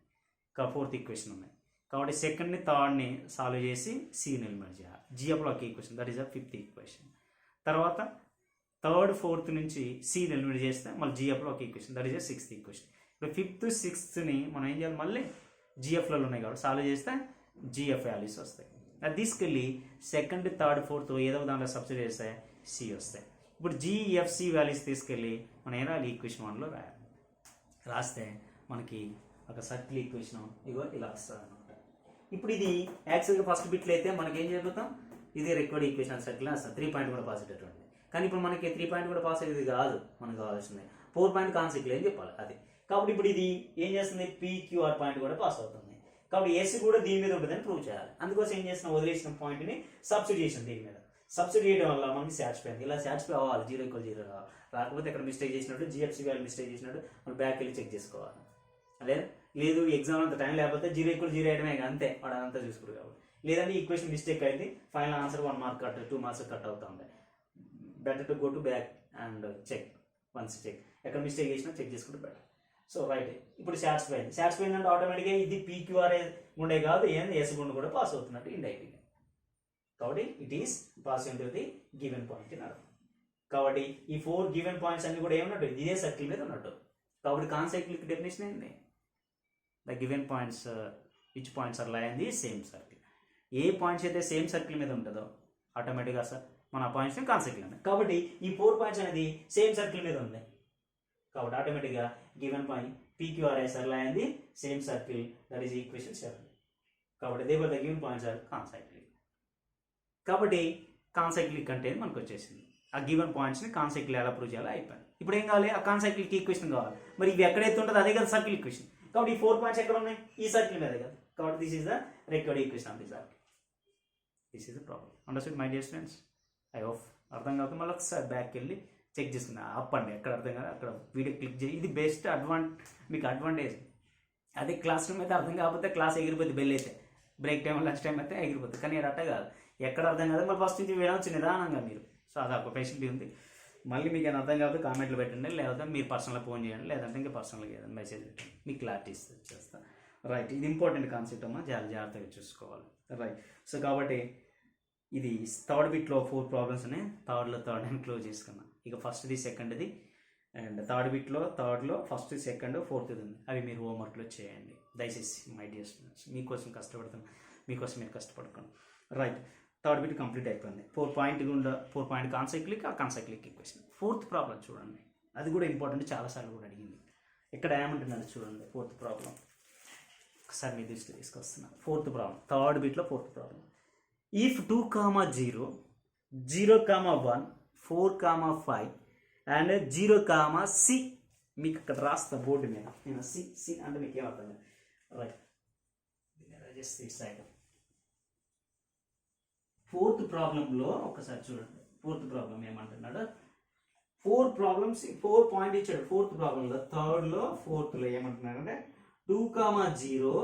ఫోర్త్ ఈక్వేషన్ ఉన్నాయి. కాబట్టి సెకండ్ని థర్డ్ని సాల్వ్ చేసి సిని ఎలిమినేట్ చేయాలి. GFలోకి equation, that is the 5th equation. తర్వాత థర్డ్, 4th నుంచి సిని ఎలిమినేట్ చేస్తే మళ్ళీ GFలోకి equation, that is the 6th equation. ఇప్పుడు 5th, 6thని మనం ఏం చేయాలి? మళ్ళీ GFలలో ఉన్నాయి కాబట్టి సాల్వ్ చేస్తే GF వాల్యూస్ వస్తాయి. అది తీసుకెళ్ళి సెకండ్, థర్డ్, 4th ఏదో దాంట్లో సబ్స్టిట్యూట్ చేస్తే C వస్తాయి. ఇప్పుడు GFC వాల్యూస్ తీసుకెళ్ళి మనం ఏం రాయాలి? ఈక్వేషన్ 1లో రాయాలి. రాస్తే మనకి ఒక సర్కిల్ ఈక్వేషన్ ఇగో ఇలా వస్తుంది అనమాట. ఇప్పుడు ఇది యాక్చువల్గా ఫస్ట్ బిట్లో అయితే మనకి ఏం జరుగుతాం? ఇది రిక్వైర్డ్ ఈక్వేషన్ సర్కిల్ వస్తుంది, 3 పాయింట్ కూడా పాస్ అయ్యేటటువంటి. కానీ ఇప్పుడు మనకి 3 పాయింట్ కూడా పాస్ అయ్యేది కాదు, మనకు కావాల్సింది 4 పాయింట్ కాన్సెక్ట్ అని చెప్పాలి అది. కాబట్టి ఇప్పుడు ఇది ఏం చేస్తుంది? PQR పాయింట్ కూడా పాస్ అవుతుంది. కాబట్టి S కూడా దీని మీద ఉంటుందని ప్రూవ్ చేయాలి. అందుకోసం ఏం చేసిన? వదిలేసిన పాయింట్ని సబ్స్టిట్యూట్ చేసిన దీని మీద. సబ్స్టిట్యూట్ చేయడం వల్ల మనకి సాటిస్ఫై అయింది. ఇలా సాటిస్ఫై అవ్వాలి, 0 = 0 రాకపోతే ఇక్కడ మిస్టేక్ చేసినట్టు GFC వాల్యూ మిస్టేక్ చేసినట్టు మనం బ్యాక్ వెళ్ళి చెక్ చేసుకోవాలి. అదే లేదు ఎగ్జామ్ అంత టైం లేకపోతే 0 = 0 వేయడమే అంతే, వాడు అదంతా చూసుకుంటారు. కాబట్టి లేదంటే ఈక్వేషన్ మిస్టేక్ అయింది, final answer 1 mark cut 2 marks cut అవుతూ ఉంటాయి. Better to go to back and check once check, ఎక్కడ మిస్టేక్ చేసినా చెక్ చేసుకుంటే బెటర్. సో రైట్, ఇప్పుడు సాటిస్ఫైడ్ అంటే ఆటోమేటిక్గా ఇది పీక్యూఆర్ఏ ఉండే కాదు, ఏంది ఎస్ గుండు కూడా పాస్ అవుతున్నట్టు ఇండైరెక్ట్గా. కాబట్టి it is pass into the given point అని అర్థం. కాబట్టి ఈ 4 గివెన్ పాయింట్స్ అన్ని కూడా ఏమన్నట్టు ఇదే సర్కిల్ మీద ఉన్నట్టు. కాబట్టి కాన్సైక్లిక్ డెఫినేషన్ ఏంటి? The given points which points are lie in the same circle. ఏ పాయింట్స్ అయితే సేమ్ సర్కిల్ మీద ఉంటుందో ఆటోమేటిక్గా సార్ మన ఆ పాయింట్స్ని కాన్సైక్లిక్ ఉన్నాయి. కాబట్టి ఈ 4 పాయింట్స్ అనేది సేమ్ సర్కిల్ మీద ఉంది. కాబట్టి ఆటోమేటిక్గా given point PQRS are lie in the same circle, that is equation 7. కాబట్టి they were the given points are concyclic. కాబట్టి కాన్సైక్లిక్ అంటే మనకు వచ్చేసింది. ఆ గివెన్ పాయింట్స్ని కాన్సైక్లిక్ ఎలా ప్రూవ్ చేయాలో అయిపోయింది. ఇప్పుడు ఏం కావాలి? ఆ కాన్సైక్లిక్ ఈక్వేషన్ కావాలి. మరి ఇవి ఎక్కడైతే ఉంటుందో అదే కదా సర్కిల్ ఈక్వేషన్. కాబట్టి ఈ 4 పాయింట్స్ ఎక్కడ ఉన్నాయి? ఈ సర్కిల్ మీద కదా. కాబట్టి this is the required equation of the circle. This is the problem. Understood my dear students? I hope అర్థం కాకపోతే మళ్ళీ ఒకసారి బ్యాక్ వెళ్ళి చెక్ చేసుకున్నా అప్పండి, ఎక్కడ అర్థం కాదు అక్కడ వీడియో క్లిక్ చేయి. ఇది బెస్ట్ మీకు అడ్వాంటేజ్. అదే క్లాస్ రూమ్ అయితే అర్థం కాకపోతే క్లాస్ ఎగిరిపోతుంది, బెల్ అయితే బ్రేక్ టైం లంచ్ టైం అయితే ఎగిరిపోతుంది. కానీ అట్ట కాదు, ఎక్కడ అర్థం కాదు మళ్ళీ ఫస్ట్ నుంచి వినవచ్చు నిదానంగా మీరు. సో అది ఒక ఫెసిలిటీ ఉంది. మళ్ళీ మీకు ఏమైనా అర్థం కాకపోతే కామెంట్లు పెట్టండి, లేకపోతే మీరు పర్సనల్గా ఫోన్ చేయండి, లేదంటే ఇంకా పర్సనల్గా ఏదైనా మెసేజ్ పెట్టండి, మీకు క్లారిటీ చేస్తా. రైట్, ఇది ఇంపార్టెంట్ కాన్సెప్ట్ అమ్మా, జాగ్రత్తగా చూసుకోవాలి. రైట్, సో కాబట్టి ఇది థర్డ్ బిట్లో 4 ప్రాబ్లమ్స్ ఉన్నాయి. థర్డ్ అని క్లోజ్ చేసుకున్నా. ఇక ఫస్ట్ది సెకండ్ది అండ్ థర్డ్ బిట్లో థర్డ్లో ఫస్ట్ సెకండ్ ఫోర్త్ది ఉంది. అవి మీరు హోంవర్క్లో చేయండి దయచేసి మై డియర్ స్టూడెంట్స్. మీకోసం కష్టపడుతున్నాను, మీకోసం మీరు కష్టపడుకోండి. రైట్, థర్డ్ బిట్ కంప్లీట్ అయిపోయింది. 4 పాయింట్ కాన్సైక్లిక్, ఆ కాన్సైక్లిక్ ఈక్వేషన్. 4th ప్రాబ్లం చూడండి, అది కూడా ఇంపార్టెంట్, చాలాసార్లు కూడా అడిగింది. ఇక్కడ ఏమంటున్నాడు చూడండి. 4th ప్రాబ్లం ఒకసారి మీ దృష్టి తీసుకొస్తున్నా. 4th ప్రాబ్లం, థర్డ్ బిట్లో 4th problem. If 2, 0, 0, 1, 4, 5 and 0, C. మీకు ఇక్కడ రాస్తా బోర్డు మీద నేను సి అంటే మీకు ఏమవుతుంది? Right, just it side. 4th ప్రాబ్లంలో ఒకసారి చూడండి. 4th ప్రాబ్లం ఏమంటున్నాడు? 4 పాయింట్ ఇచ్చాడు 4th ప్రాబ్లంలో. థర్డ్లో 4thలో ఏమంటున్నాడంటే 2, 0.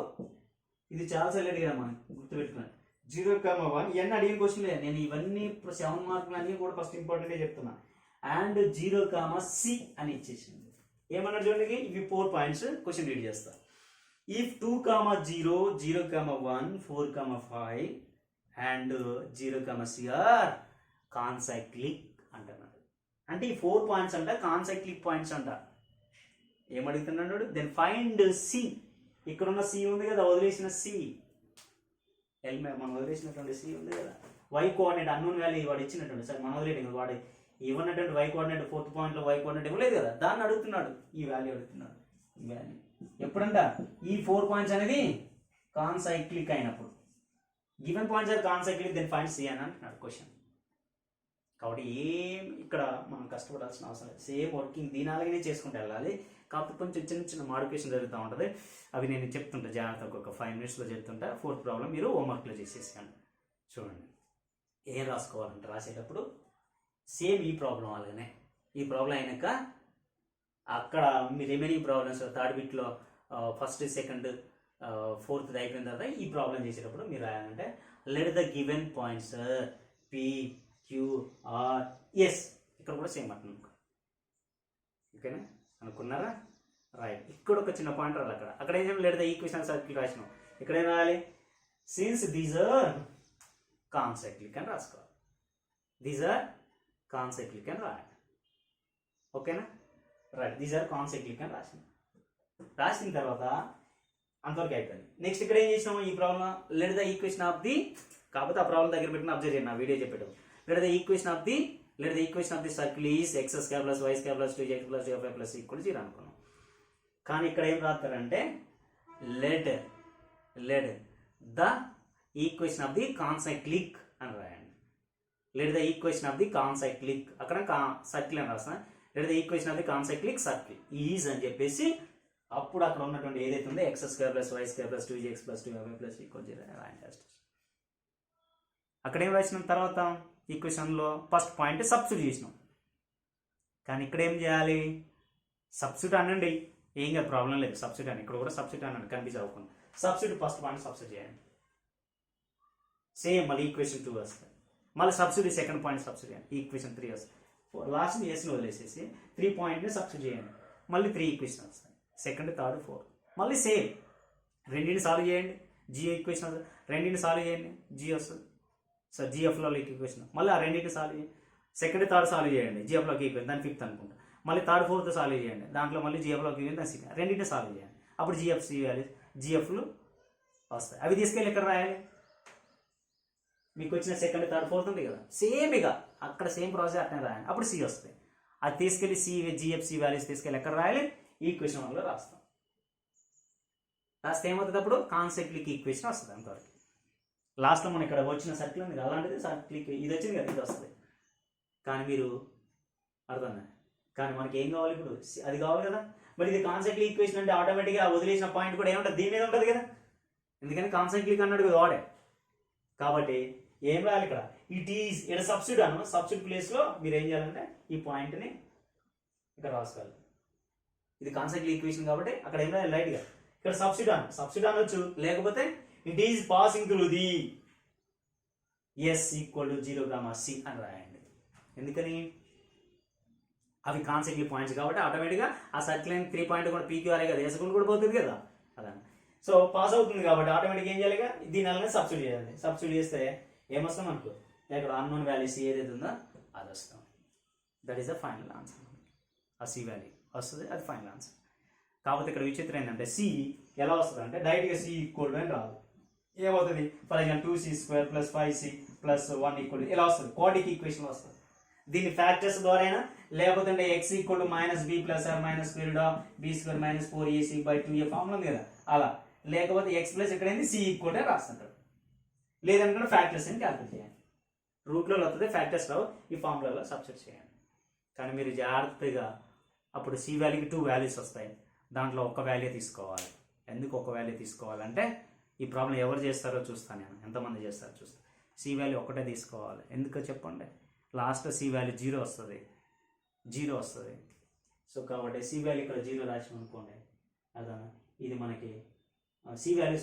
ఇది చాలాసార్లు అడిగా మనం గుర్తుపెట్టుకున్నాను. 0, 1 ఇవన్నీ అడిగిన క్వశ్చన్ లేదు. నేను ఇవన్నీ 7 మార్కులు అన్నీ కూడా ఫస్ట్ ఇంపార్టెంటే చెప్తున్నా. అండ్ 0, C అని ఇచ్చేసింది. ఏమన్నాడు చూడండి, ఇవి 4 పాయింట్స్. క్వశ్చన్ రీడ్ చేస్తా. If 2, 0, 0, 1, 4, 5 and 0, C are concyclic అంటున్నాడు. అంటే ఈ 4 పాయింట్స్ అంట కాన్సైక్లిక్ పాయింట్స్ అంట. ఏమడుగుతున్నాడు? Then find C. ఇక్కడున్న సి ఉంది కదా, వదిలేసిన సి, మనం వదిలేసినటువంటి సి ఉంది కదా, వై కోఆర్డినేట్ అన్నోన్ వాల్యూ వాడు ఇచ్చినటువంటి. సరే మనం వదిలేడు, వాడు ఇవ్వనటువంటి వై కోఆర్డినేట్ 4th పాయింట్లో వై కోఆర్డినేట్ ఇవ్వలేదు కదా, దాన్ని అడుగుతున్నాడు. ఈ వాల్యూ అడుగుతున్నాడు. ఈ వాల్యూ ఎప్పుడంట? ఈ 4 పాయింట్స్ అనేది కాన్సైక్లిక్ అయినప్పుడు. Given points are concyclic, then find C అని అంటున్నాడు క్వశ్చన్. కాబట్టి ఏం ఇక్కడ మనం కష్టపడాల్సిన అవసరం లేదు. సేమ్ వర్కింగ్ దీని అలాగనే చేసుకుంటూ వెళ్ళాలి. కాకపోతే కొంచెం చిన్న మాడిఫికేషన్ జరుగుతూ ఉంటుంది. అవి నేను చెప్తుంటా జాగ్రత్తగా, ఒక 5 minutesలో చెప్తుంటా. 4th ప్రాబ్లం మీరు హోంవర్క్లో చేసేసాను. చూడండి ఏం రాసుకోవాలంటే రాసేటప్పుడు సేమ్ ఈ ప్రాబ్లం అలాగనే. ఈ ప్రాబ్లం అయినాక అక్కడ మీ రిమైనింగ్ ప్రాబ్లమ్స్ థర్డ్ బిట్లో ఫస్ట్, సెకండ్, 4th అయిపోయిన తర్వాత ఈ ప్రాబ్లం చేసేటప్పుడు మీరు రాయాలంటే let the given points P, Q, R, S. ఇక్కడ కూడా సేమ్ అంటున్నాను. ఓకేనా అనుకున్నారా? రైట్, ఇక్కడ ఒక చిన్న పాయింట్ రాలి. అక్కడ ఏం లెట్ ద ఈక్వేషన్ సర్కిల్ రాసినాం. ఇక్కడ ఏం రాయాలి? సిన్స్ దీస్ ఆర్ కాన్సైక్లిక్ అని రాసుకోవాలి. దీస్ ఆర్ కాన్సైక్లిక్ అని రాయాలి. ఓకేనా? రైట్, దీస్ ఆర్ కాన్సైక్లిక్ అని రాసిన తర్వాత అంతవరకు అయిపోయింది. నెక్స్ట్ ఇక్కడ ఏం చేసినాము? ఈ problem let the equation of the, కాకపోతే ఆ ప్రాబ్లం దగ్గర పెట్టిన అబ్జర్వ్ చేయండి, నా వీడియో చెప్పేటప్పుడు. Let the equation of the circle is x² + y² + 2x + 2y + = 0 అనుకున్నాం. కానీ ఇక్కడ ఏం రాస్తారంటే let the equation of the concyclic అని రాయండి. Let the equation of the concyclic, అక్కడ సర్కిల్ అని రాస్తాను. Let the equation of the concyclic circle is అని చెప్పేసి అప్పుడు అక్కడ ఉన్నటువంటి ఏదైతే ఉందో x² + y² + 2x + 2y + 0 రాయండి. అక్కడ ఏం రాసిన తర్వాత ఈక్వేషన్లో ఫస్ట్ పాయింట్ సబ్స్టిట్యూట్ చేసినాం. కానీ ఇక్కడ ఏం చేయాలి? సబ్స్టిట్యూట్ అనండి, ఏం కాదు, ప్రాబ్లం లేదు. సబ్స్టిట్యూట్ అని ఇక్కడ కూడా సబ్స్టిట్యూట్ అనండి, కన్ఫ్యూజ్ అవ్వకుండా. సబ్స్టిట్యూట్ ఫస్ట్ పాయింట్ సబ్స్టిట్యూట్ చేయండి. సేమ్ మళ్ళీ ఈక్వేషన్ 2 వస్తుంది. మళ్ళీ సబ్సిడీ సెకండ్ పాయింట్ సబ్సిడీ అని ఈక్వేషన్ 3 వస్తుంది. లాస్ట్ ఎస్ని వదిలేసేసి 3 పాయింట్ని సబ్సిడీ చేయండి, మళ్ళీ 3 ఈక్వేషన్ వస్తాయి. సెకండ్, థర్డ్, ఫోర్త్ మళ్ళీ సేమ్ రెండింటిని సాల్వ్ చేయండి. జీ ఈక్వేషన్ వస్తుంది, రెండింటిని సాల్వ్ చేయండి, జీ వస్తుంది. సో జిఎఫ్లో ఈక్వేషన్ మళ్ళీ ఆ రెండింటిని సాల్వ్ చేయండి. సెకండ్, థర్డ్ సాల్వ్ చేయండి, జిఎఫ్లోకి ఈక్వేషన్ దాని ఫిఫ్త్ అనుకుంటా. మళ్ళీ థర్డ్, ఫోర్త్ సాల్వ్ చేయండి, దాంట్లో మళ్ళీ జిఎఫ్లోకి ఈక్వేషన్ దాని సెకండ్, రెండింటిని సాల్వ్ చేయండి. అప్పుడు జిఎఫ్సి వాల్యూస్ జిఎఫ్లు వస్తాయి. అవి తీసుకెళ్ళి ఎక్కడ రాయాలి? మీకు వచ్చిన సెకండ్, థర్డ్, ఫోర్త్ ఉంది కదా, సేమ్ ఇక అక్కడ సేమ్ ప్రాసెస్ అట్నే రాయాలి. అప్పుడు సి వస్తాయి. అది తీసుకెళ్ళి జిఎఫ్సి వాల్యూస్ తీసుకెళ్ళి ఎక్కడ రాయాలి? ఈక్వేషన్ 1లో రాస్తాం. రాస్తే ఏమవుతుంది? అప్పుడు కాన్సెప్ట్లిక్ ఈక్వేషన్ వస్తుంది. అంతవరకు లాస్ట్లో మనం ఇక్కడ వచ్చిన సర్కిల్ ఉంది కదా, అలాంటిది సర్కిల్ ఇది వచ్చింది కదా, ఇది వస్తుంది. కానీ మీరు అర్థం, కానీ మనకి ఏం కావాలి ఇప్పుడు? అది కావాలి కదా. మరి ఇది కాన్సెప్ట్లిక్ ఈక్వేషన్ అంటే ఆటోమేటిక్గా వదిలేసిన పాయింట్ కూడా ఏముంటుంది? దీని మీద ఉంటుంది కదా. ఎందుకని కాన్సెప్ట్లిక్ అన్నాడు కదా వాడే. కాబట్టి ఏం రాయాలి ఇక్కడ? ఇట్ ఈజ్ ఇక్కడ సబ్స్టిట్యూట్ అను, సబ్స్టిట్యూట్ ప్లేస్లో మీరు ఏం చేయాలంటే ఈ పాయింట్ని ఇక్కడ రాసుకోవాలి. ఇది కాన్సెప్ట్లిక్ ఈక్వేషన్ కాబట్టి అక్కడ ఏం రాయాలి? రైట్గా ఇక్కడ సబ్స్టిట్యూట్ అనొచ్చు, లేకపోతే it is passing through the S equal to 0, C అని రాయండి. ఎందుకని? అవి కాన్సెప్ట్లిక్ పాయింట్స్ కాబట్టి ఆటోమేటిక్గా ఆ సర్కిల్ 3 పాయింట్ కూడా పీక్యూఆర్ఏ కదా, వేసుకుంటూ కూడా పోతుంది కదా. అదే సో పాస్ అవుతుంది కాబట్టి ఆటోమేటిక్ ఏం చేయాలి? దీని అలానే సబ్స్టిట్యూట్ చేయాలి. సబ్స్టిట్యూట్ చేస్తే ఏమొస్తాం అనుకో, ఇక్కడ అన్నోన్ వాల్యూస్ ఏదైతే ఉందో అది వస్తాం. That is the final answer. ఆ సి వాల్యూ వస్తుంది, అది ఫైనల్ ఆన్సర్. కాకపోతే ఇక్కడ విచిత్రం ఏంటంటే సి ఎలా వస్తుంది అంటే డైరెక్ట్గా సి ఈక్వల్ అని రాదు. ఏమవుతుంది? For example 2c² + 5c + 1 equal ఎలా వస్తుంది? క్వాడ్రిక్ ఈక్వేషన్ వస్తుంది. దీన్ని ఫ్యాక్టర్స్ ద్వారా అయినా, లేకపోతే x = -b + or -b² - 4ac/2a formula ఉంది కదా అలా, లేకపోతే x ప్లస్ ఇక్కడ ఏంది c ఈక్వల్ అని రాస్తుంటారు. లేదనుకుంటే ఫ్యాక్టర్స్ అని క్యాల్కులేట్ చేయండి. రూట్లో వస్తుంది, ఫ్యాక్టర్స్ రావు, ఈ ఫార్ములాలో సబ్స్టిట్యూట్ చేయండి. కానీ మీరు జాగ్రత్తగా అప్పుడు సి వాల్యూకి 2 వాల్యూస్ వస్తాయి, దాంట్లో ఒక వాల్యూ తీసుకోవాలి. ఎందుకు ఒక వాల్యూ తీసుకోవాలంటే ఈ ప్రాబ్లం ఎవరు చేస్తారో చూస్తాను నేను, ఎంతమంది చేస్తారో చూస్తాను. సి వాల్యూ ఒకటే తీసుకోవాలి. ఎందుకో చెప్పండి? లాస్ట్ సి వాల్యూ 0 వస్తుంది. సో కాబట్టి సి వాల్యూ ఇక్కడ 0 రాసి అనుకోండి. అదా ఇది మనకి సి వాల్యూ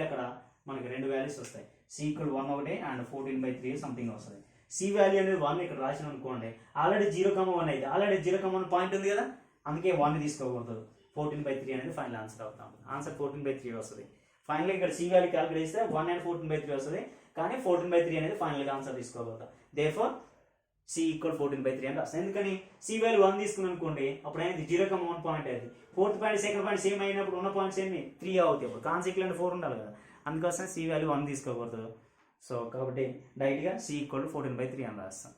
అక్కడ మనకి 2 వాల్యూస్ వస్తాయి. సి = 1 ఒకటి అండ్ 14/3 సంథింగ్ వస్తుంది. సి వాల్యూ అనేది 1 ఇక్కడ రాసిన అనుకోండి. ఆల్రెడీ 0,1 అయితే ఆల్రెడీ 0,1 పాయింట్ ఉంది కదా, అందుకే 1 తీసుకోకూడదు. 14/3 అనేది ఫైనల్ ఆన్సర్ అవుతాం. ఆన్సర్ 14/3 వస్తుంది. ఫైనల్ ఇక్కడ సి వాల్యూ క్యాలిక్యులేట్ చేస్తే 1 and 14/3 వస్తుంది. కానీ 14/3 అనేది ఫైనల్గా ఆన్సర్ తీసుకోగలుగుతాం. దేర్ఫోర్ సి = 14/3 అని రాస్తాం. ఎందుకని? సి వాల్యూ 1 తీసుకుని అనుకోండి, అప్పుడు అనేది 0,1 పాయింట్ అయింది. Fourth point second point same అయినప్పుడు ఉన్న పాయింట్స్ ఏమి 3 అవుతాయి. అప్పుడు కాన్సెక్వెంట్ 4 ఉండాలి కదా, అందుకోసం సి వాల్యూ 1 తీసుకోకూడదు. సో కాబట్టి డైరెక్ట్గా సి = 14/3 అని రాస్తాం.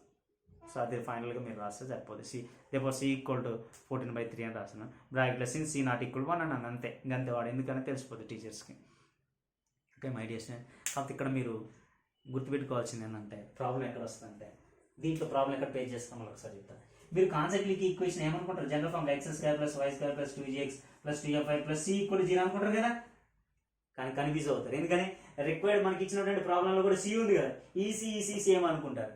సో అది ఫైనల్గా మీరు రాస్తే సరిపోతుంది. సి = 14/3 అని రాస్తున్నాను. బ్రాకెట్లో సి ≠ 1 అని అంతే. ఇంకంతే వాడు ఎందుకని తెలిసిపోతుంది టీచర్స్కి. Okay my dear student. కాకపోతే ఇక్కడ మీరు గుర్తుపెట్టుకోవాల్సింది ఏంటంటే ప్రాబ్లం ఎక్కడ వస్తుందంటే, దీంట్లో ప్రాబ్లం ఎక్కడ పే చేస్తాం ఒకసారి చెప్తాను. మీరు కాన్సెప్ట్లిక్ ఈక్వేషన్ ఏమనుకుంటారు? General form x² + y² + 2gx + 2fy + c = 0 అనుకుంటారు కదా. కానీ కన్ఫ్యూజ్ అవుతారు. ఎందుకని? రిక్వైర్డ్ మనకి ఇచ్చినటువంటి ప్రాబ్లంలో కూడా సి ఉంది కదా, ఈసీ సేమ్ అనుకుంటారు.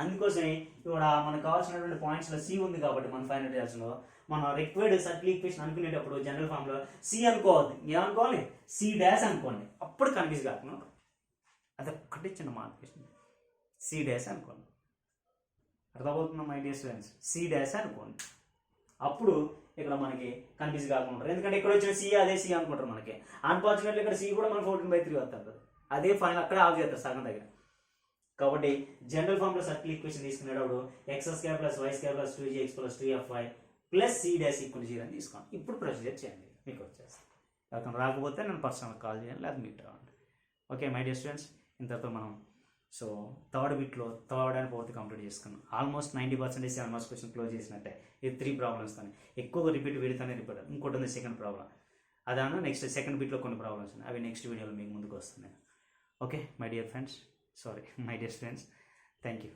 అందుకోసమే ఇక్కడ మనకు కావాల్సినటువంటి పాయింట్స్లో సి ఉంది కాబట్టి మన ఫైనల్ రిజల్ట్స్లో మనం రిక్వైర్డ్ సర్కిల్ ఈక్వేషన్ అనుకునేటప్పుడు జనరల్ ఫామ్లో సి అనుకోవద్దు. ఏమనుకోవాలి? C' అనుకోండి. అప్పుడు కన్ఫ్యూజ్ కాకుండా అదొక్కటి చిన్న మార్కేషన్. C' అనుకోండి. అర్థమవుతుందా మై డియర్ స్టూడెంట్స్? C' అనుకోండి. అప్పుడు ఇక్కడ మనకి కన్ఫ్యూజ్ కాకుండా, ఎందుకంటే ఇక్కడ వచ్చిన సి అదే సి అనుకుంటారు. మనకి అన్ఫార్చునేట్లీ ఇక్కడ సి కూడా మనకి 14/3 వస్తుంది. అదే ఫైనల్ అక్కడే ఆఫ్ చేస్తారు సగం దగ్గర. కాబట్టి జనరల్ ఫామ్లో సర్కిల్ ఈక్వేషన్ తీసుకునేటప్పుడు x² + y² + 2gx + 2fy + c' = 0 అని తీసుకోండి. ఇప్పుడు ప్రొసీజర్ చేయండి, మీకు వచ్చేస్తుంది. ఎవరికైనా రాకపోతే నేను పర్సనల్ కాల్ చేయండి, లేదా మీట్ అవ్వండి. ఓకే మై డియర్ స్టూడెంట్స్, ఇంతతో మనం సో థర్డ్ బిట్లో థర్డ్ అండ్ ఫోర్త్ కంప్లీట్ చేసుకున్నాం. ఆల్మోస్ట్ 90% 7 మార్క్స్ క్వశ్చన్ క్లోజ్ చేసినట్టే. ఇది 3 ప్రాబ్లమ్స్ కానీ ఎక్కువగా రిపీట్ వీడితోనే రిపీట్. ఇంకోటి ఉంది సెకండ్ ప్రాబ్లం, అదాను నెక్స్ట్ సెకండ్ బిట్లో కొన్ని ప్రాబ్లమ్స్ ఉన్నాయి, అవి నెక్స్ట్ వీడియోలో మీకు ముందుకు వస్తున్నాయి. Okay my dear friends, my dear students, thank you.